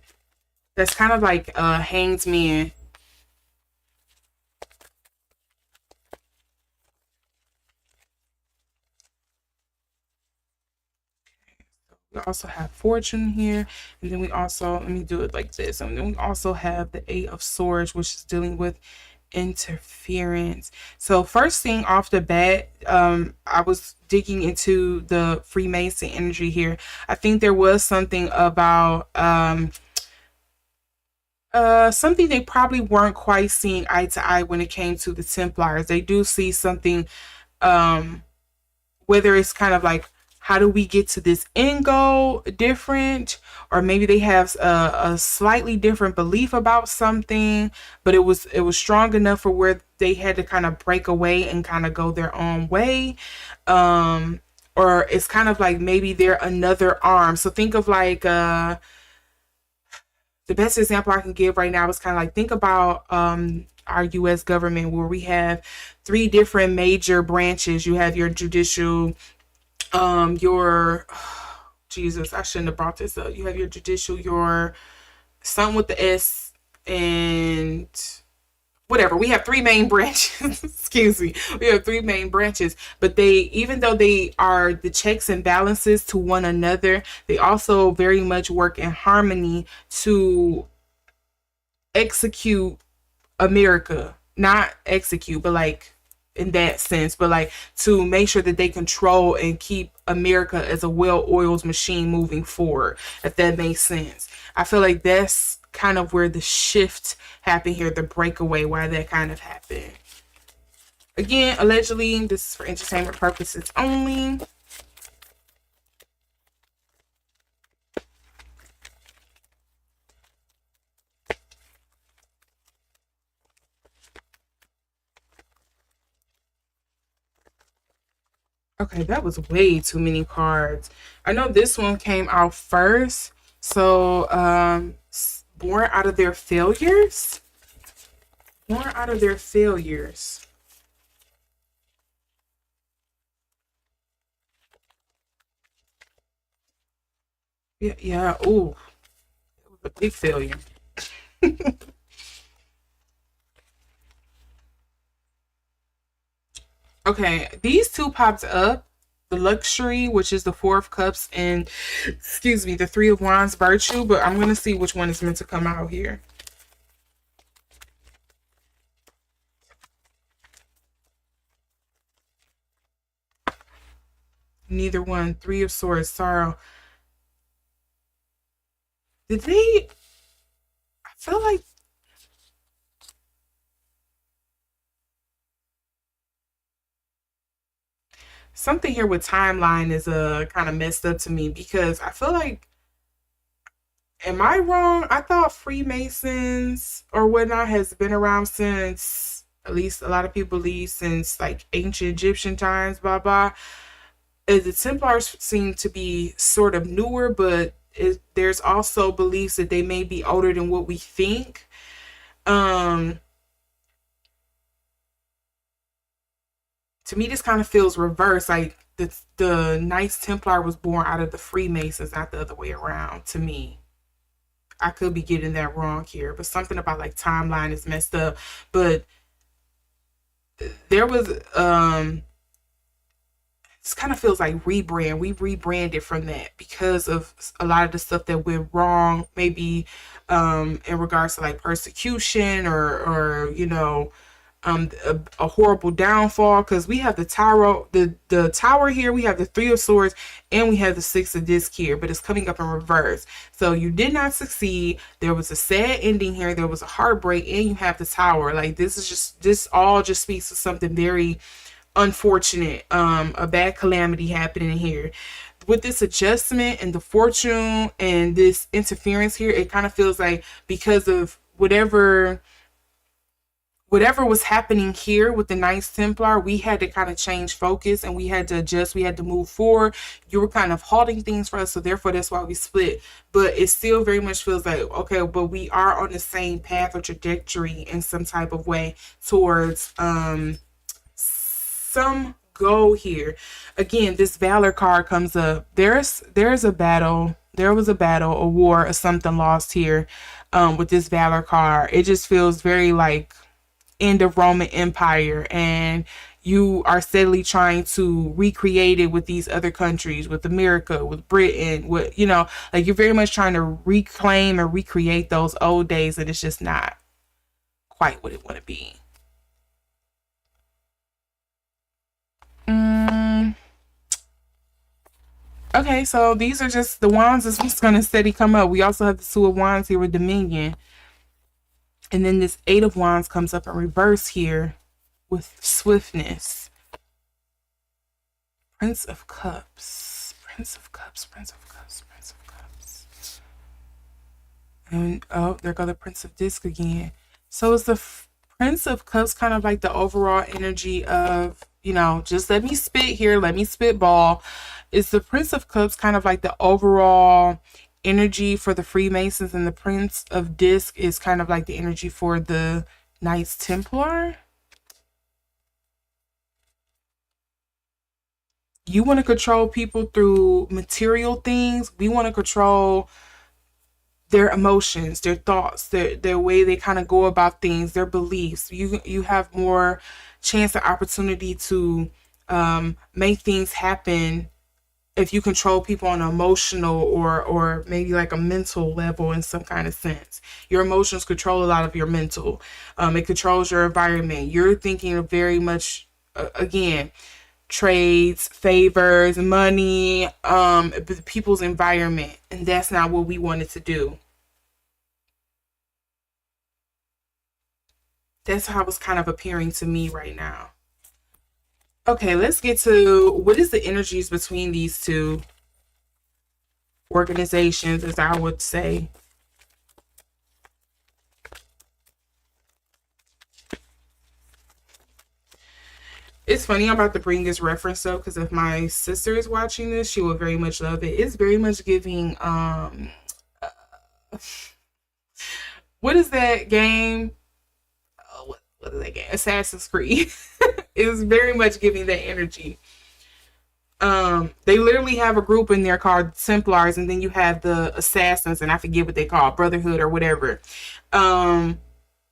That's kind of like Hanged Man. We also have Fortune here, and then we also, let me do it like this, and then we also have the Eight of Swords, which is dealing with interference. So first thing off the bat, I was digging into the Freemason energy here. I think there was something about Something they probably weren't quite seeing eye to eye when it came to the Templars. They do see something, um, whether it's kind of like, how do we get to this end goal different, or maybe they have a slightly different belief about something, but it was strong enough for where they had to kind of break away and kind of go their own way. um or it's kind of like maybe they're another arm. So think of like, the best example I can give right now is kind of like, think about our US government, where we have three different major branches. You have your judicial, your Jesus, I shouldn't have brought this up. You have your judicial, your something with the S, and whatever. We have three main branches. Excuse me. We have three main branches, but they, even though they are the checks and balances to one another, they also very much work in harmony to execute America. Not execute, but like, in that sense, but like to make sure that they control and keep America as a well-oiled machine moving forward, if that makes sense. I feel like that's kind of where the shift happened here, the breakaway, why that kind of happened. Again, allegedly, this is for entertainment purposes only. Okay, that was way too many cards. I know this one came out first. So, born out of their failures? Born out of their failures. Yeah, yeah. Ooh, it was a big failure. Okay, these two popped up. The luxury, which is the four of cups, and excuse me, the three of wands virtue, but I'm gonna see which one is meant to come out here. Neither one. Three of swords, sorrow. Did they, I feel like something here with timeline is kind of messed up to me, because I feel like, am I wrong? I thought Freemasons or whatnot has been around since, at least a lot of people believe, since like ancient Egyptian times, blah blah. The Templars seem to be sort of newer, but there's also beliefs that they may be older than what we think. Um, to me, this kind of feels reversed. Like the Knights Templar was born out of the Freemasons, not the other way around. To me, I could be getting that wrong here, but something about like timeline is messed up. But there was, this kind of feels like rebrand. We rebranded from that because of a lot of the stuff that went wrong, maybe in regards to like persecution, or a horrible downfall, because we have the tower, the tower here, we have the three of swords, and we have the six of disc here, but it's coming up in reverse. So you did not succeed, there was a sad ending here, there was a heartbreak, and you have the tower. Like, this all just speaks to something very unfortunate, a bad calamity happening here. With this adjustment and the fortune and this interference here, it kind of feels like, because of whatever was happening here with the Knights Templar, we had to kind of change focus, and we had to adjust, we had to move forward. You were kind of halting things for us, so therefore that's why we split. But it still very much feels like, okay, but we are on the same path or trajectory in some type of way towards some goal here. Again, this Valor card comes up. There's a battle. There was a battle, a war, or something lost here. With this Valor card, it just feels very like end of Roman Empire, and you are steadily trying to recreate it with these other countries, with America, with Britain, with, like, you're very much trying to reclaim and recreate those old days, and it's just not quite what it want to be. Mm, okay, so these are just the wands. Is just gonna steady come up. We also have the two of wands here with Dominion. And then this Eight of Wands comes up in reverse here with swiftness. Prince of Cups. Prince of Cups, Prince of Cups, Prince of Cups. And oh, there go the Prince of Disc again. So is the Prince of Cups kind of like the overall energy of, just let me spit here, let me spitball. Is the Prince of Cups kind of like the overall energy for the Freemasons, and the Prince of Disc is kind of like the energy for the Knights Templar? You want to control people through material things. We want to control their emotions, their thoughts, their way they kind of go about things, their beliefs. You have more chance and opportunity to make things happen if you control people on an emotional or maybe like a mental level in some kind of sense. Your emotions control a lot of your mental. It controls your environment. You're thinking of very much, again, trades, favors, money, people's environment. And that's not what we wanted to do. That's how it's kind of appearing to me right now. Okay, let's get to what is the energies between these two organizations, as I would say. It's funny, I'm about to bring this reference up because if my sister is watching this, she will very much love it. It's very much giving what is that game? What is that game? Assassin's Creed. It's very much giving that energy. They literally have a group in there called Templars, and then you have the assassins, and I forget what they call Brotherhood or whatever.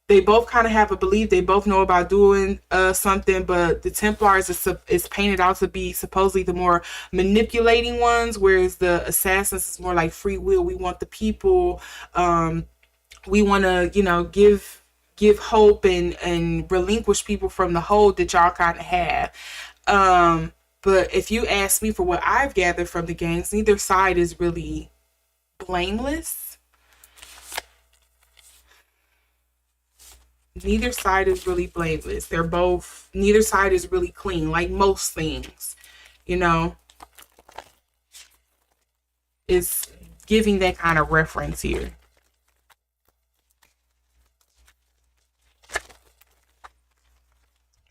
They both kind of have a belief. They both know about doing something, but the Templars is painted out to be supposedly the more manipulating ones, whereas the assassins is more like free will. We want the people. We want to, give hope and relinquish people from the hold that y'all kind of have. But if you ask me, for what I've gathered from the games, neither side is really blameless. Neither side is really blameless. Neither side is really clean, like most things, is giving that kind of reference here.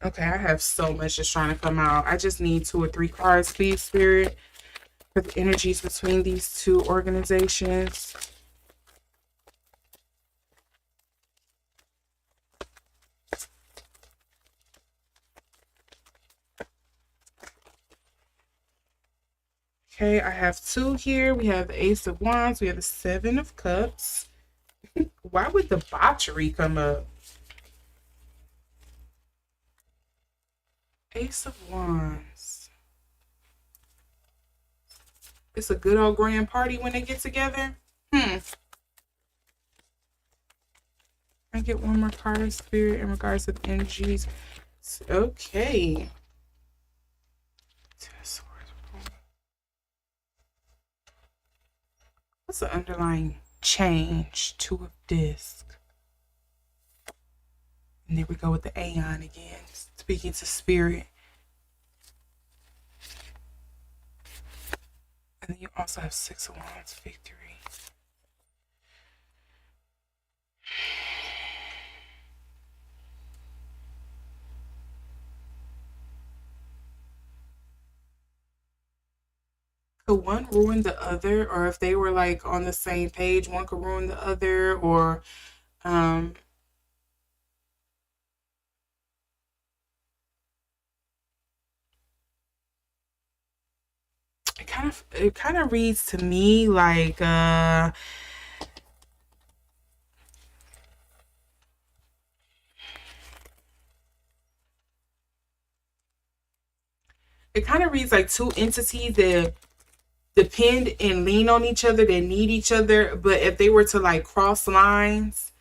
Okay, I have so much just trying to come out. I just need 2 or 3 cards, please, Spirit, for the energies between these two organizations. Okay, I have 2 here. We have the Ace of Wands. We have the Seven of Cups. Why would the debauchery come up? Ace of Wands. It's a good old grand party when they get together. I get one more card of Spirit in regards to the energies. Okay. What's the underlying change? 2 of Disc. And there we go with the Aeon again, speaking to Spirit. And then you also have 6 of Wands, Victory. Could one ruin the other? Or if they were like on the same page, one could ruin the other? Or um it kind of reads to me like it kind of reads like 2 entities that depend and lean on each other, they need each other, but if they were to like cross lines,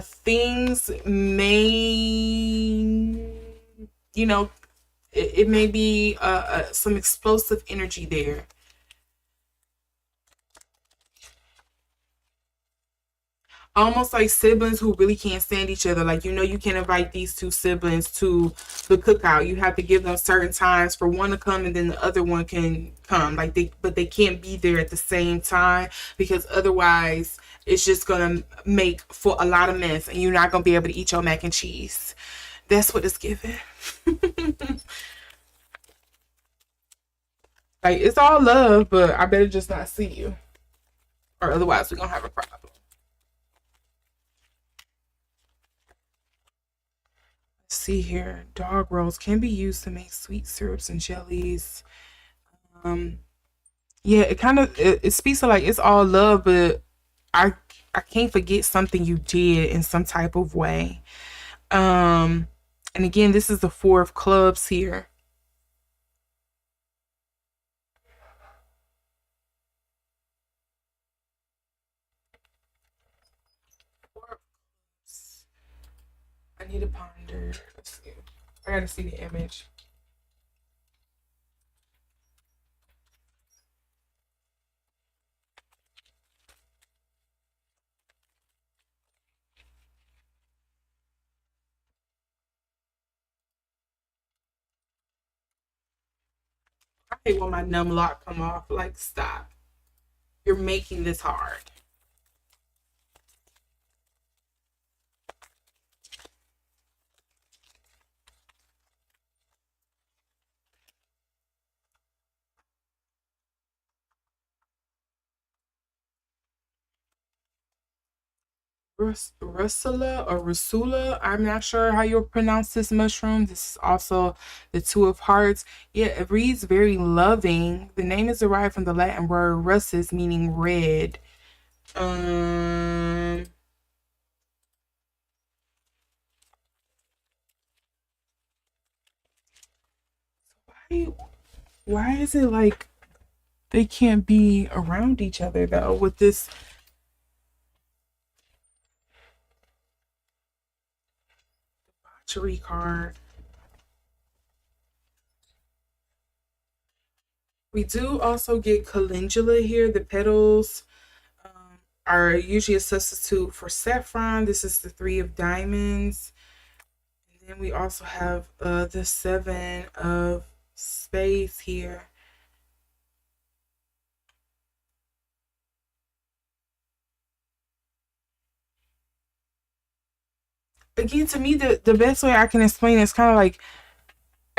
things may, it may be some explosive energy there. almost like siblings who really can't stand each other. Like, you can't invite these two siblings to the cookout. You have to give them certain times for one to come and then the other one can come. But they can't be there at the same time because otherwise it's just gonna make for a lot of mess and you're not gonna be able to eat your mac and cheese. That's what it's giving. Like, it's all love, but I better just not see you, or otherwise we're gonna have a problem. Let's see here. Dog rolls can be used to make sweet syrups and jellies. Um, yeah, it speaks to like it's all love, but I I can't forget something you did in some type of way. Um, and again, this is the four of clubs here. Four of clubs. I need to ponder. Let's see. I gotta see the image. I hate when my numb lock come off. Like, stop. You're making this hard. Rusula or Rusula. I'm not sure how you'll pronounce this mushroom. This is also the Two of Hearts. Yeah, it reads very loving. The name is derived from the Latin word russus, meaning red. Um, why, why is it like they can't be around each other though with this archery card? We do also get calendula here. The petals are usually a substitute for saffron. This is the Three of Diamonds. And then we also have the Seven of Spades here. Again, to me, the best way I can explain it is kind of like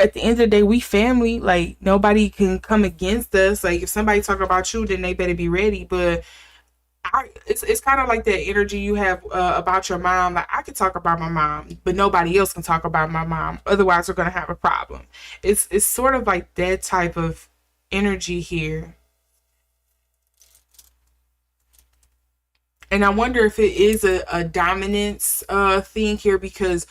at the end of the day, we family. Like, nobody can come against us. Like, if somebody talk about you, then they better be ready. But it's kind of like that energy you have about your mom. Like, I could talk about my mom, but nobody else can talk about my mom. Otherwise, we're gonna have a problem. It's sort of like that type of energy here, and I wonder if it is a dominance thing here because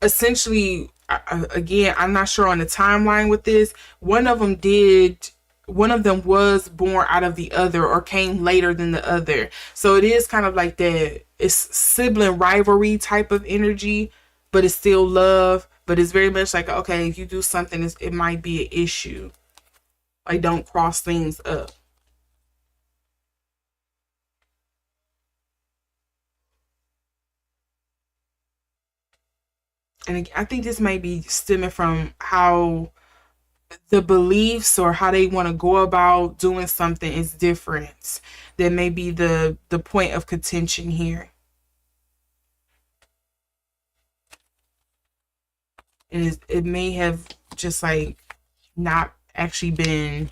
essentially, again, I'm not sure on the timeline with this. One of them did. One of them was born out of the other or came later than the other. So it is kind of like that. It's sibling rivalry type of energy, but it's still love. But it's very much like, okay, if you do something, it might be an issue. Like, don't cross things up. And I think this may be stemming from how the beliefs or how they want to go about doing something is different. That may be the point of contention here, and it may have just like not actually been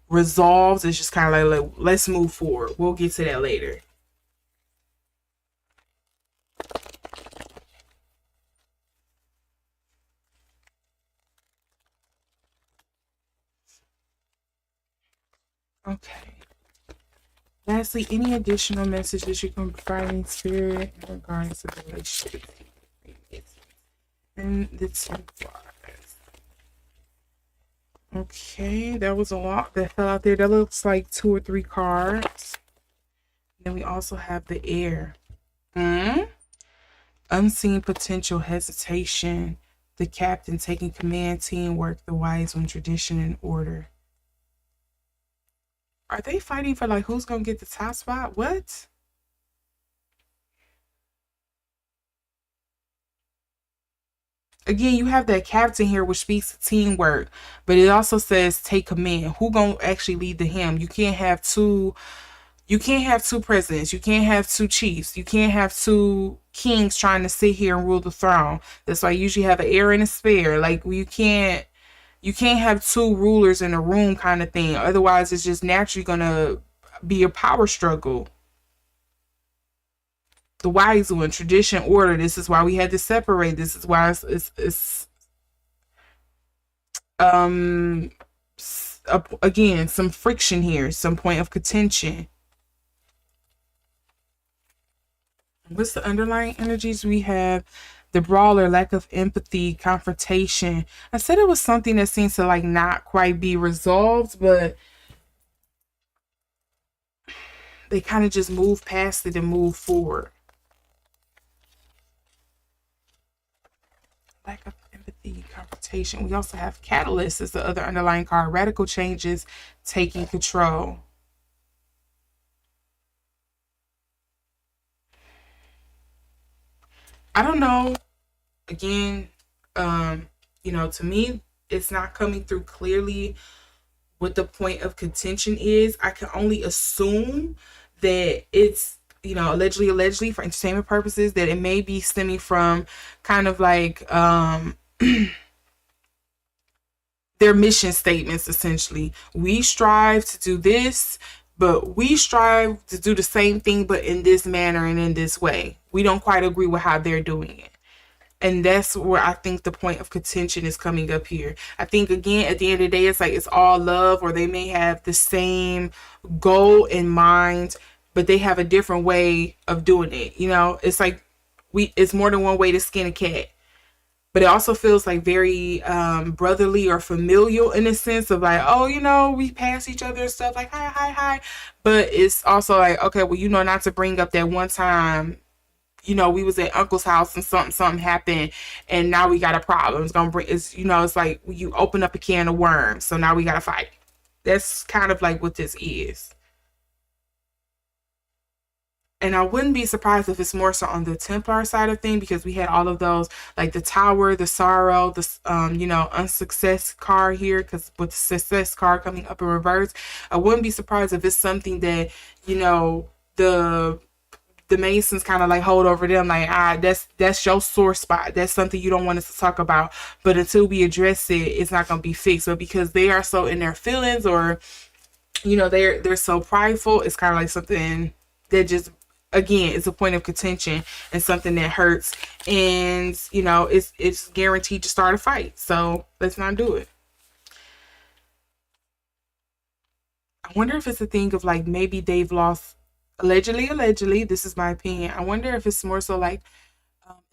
resolved. It's just kind of like, let's move forward. We'll get to that later. Okay. Lastly, any additional messages you can provide in spirit in regards to the relationship and the Templars. Okay, that was a lot that fell out there. That looks like two or three cards. Then we also have the air. Unseen potential, hesitation, the captain taking command, teamwork, the wise one, tradition and order. Are they fighting for like who's gonna get the top spot? What? again, you have that captain here, which speaks to teamwork, but it also says take command. Who gonna actually lead the hymn? You can't have two. You can't have two presidents. You can't have two chiefs. You can't have two kings trying to sit here and rule the throne. That's why you usually have an heir and a spare. Like you can't have two rulers in a room kind of thing. Otherwise, it's just naturally gonna be a power struggle. The wise one, tradition, order. This is why we had to separate. This is why it's um again some friction here, some point of contention. What's the underlying energies we have? The brawler, lack of empathy, confrontation. I said it was something that seems to like not quite be resolved, but they kind of just move past it and move forward. Lack of empathy, confrontation. We also have catalyst as the other underlying card. Radical changes, taking control. I don't know. Again, to me, it's not coming through clearly what the point of contention is. I can only assume that it's, allegedly for entertainment purposes, that it may be stemming from kind of like their mission statements. Essentially, we strive to do this, but we strive to do the same thing but in this manner and in this way. We don't quite agree with how they're doing it. And that's where I think the point of contention is coming up here. I think, again, at the end of the day, it's like it's all love, or they may have the same goal in mind, but they have a different way of doing it. It's like it's more than one way to skin a cat. But it also feels like very brotherly or familial in a sense of like, oh, we pass each other and stuff like, hi, hi, hi. But it's also like, okay, well, not to bring up that one time, we was at uncle's house and something happened and now we got a problem. It's like you open up a can of worms. So now we got to fight. That's kind of like what this is. And I wouldn't be surprised if it's more so on the Templar side of thing, because we had all of those, like the Tower, the Sorrow, the unsuccess card here, because with the success card coming up in reverse, I wouldn't be surprised if it's something that the Masons kind of like hold over them, like, that's your sore spot. That's something you don't want us to talk about. But until we address it, it's not gonna be fixed. But because they are so in their feelings, or they're so prideful, it's kind of like something that just, again, it's a point of contention and something that hurts, and it's guaranteed to start a fight. So let's not do it. I wonder if it's a thing of like maybe they've lost, allegedly, this is my opinion. I wonder if it's more so like,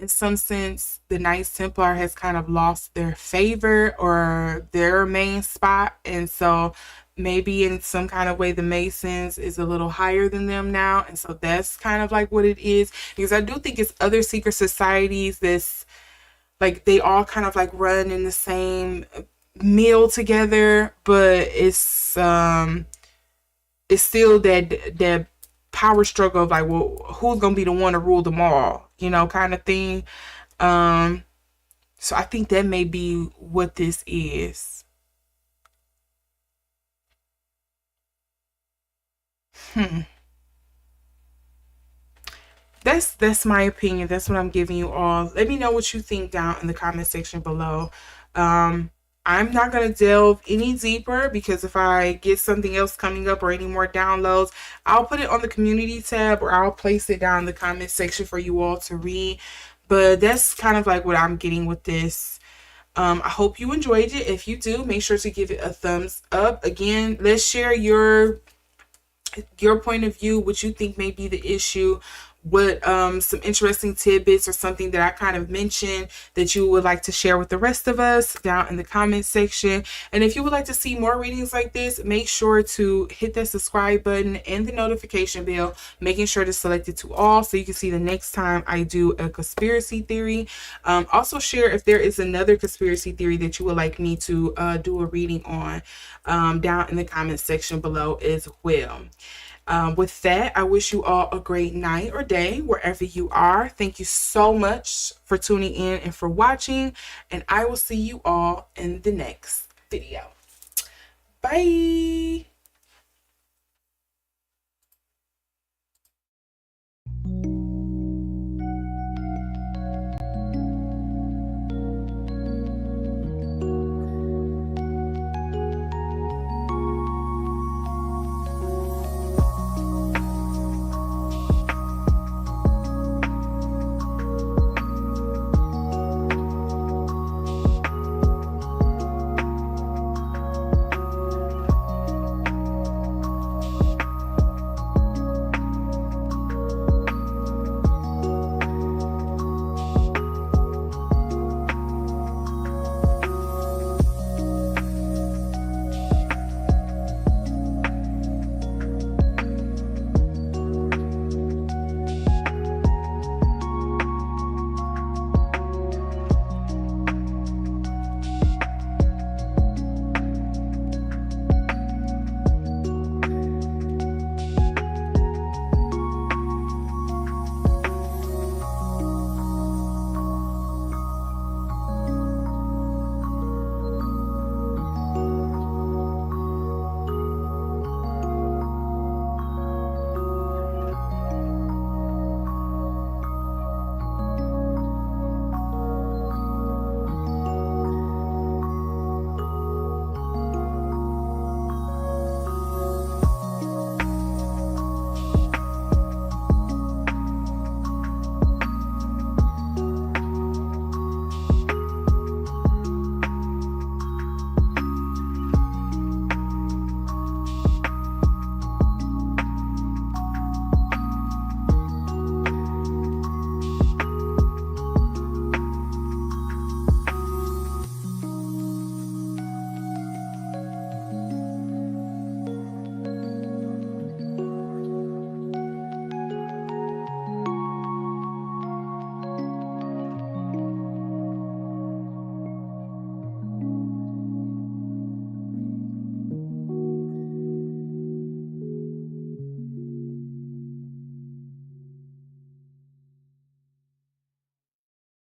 in some sense, the Knights Templar has kind of lost their favor or their main spot. And so maybe in some kind of way, the Masons is a little higher than them now. And so that's kind of like what it is. Because I do think it's other secret societies that's like they all kind of like run in the same meal together, but it's still that power struggle of like, well, who's gonna be the one to rule them all, kind of thing. So I think that may be what this is. Hmm. That's my opinion. That's what I'm giving you all. Let me know what you think down in the comment section below. Um, I'm not gonna delve any deeper, because if I get something else coming up or any more downloads, I'll put it on the community tab, or I'll place it down in the comment section for you all to read. But that's kind of like what I'm getting with this. I hope you enjoyed it. If you do, make sure to give it a thumbs up. Again, let's share your point of view, what you think may be the issue, what some interesting tidbits or something that I kind of mentioned that you would like to share with the rest of us down in the comment section. And if you would like to see more readings like this, make sure to hit that subscribe button and the notification bell, making sure to select it to all so you can see the next time I do a conspiracy theory. Also share if there is another conspiracy theory that you would like me to do a reading on, down in the comment section below as well. With that, I wish you all a great night or day wherever you are. Thank you so much for tuning in and for watching, and I will see you all in the next video. Bye.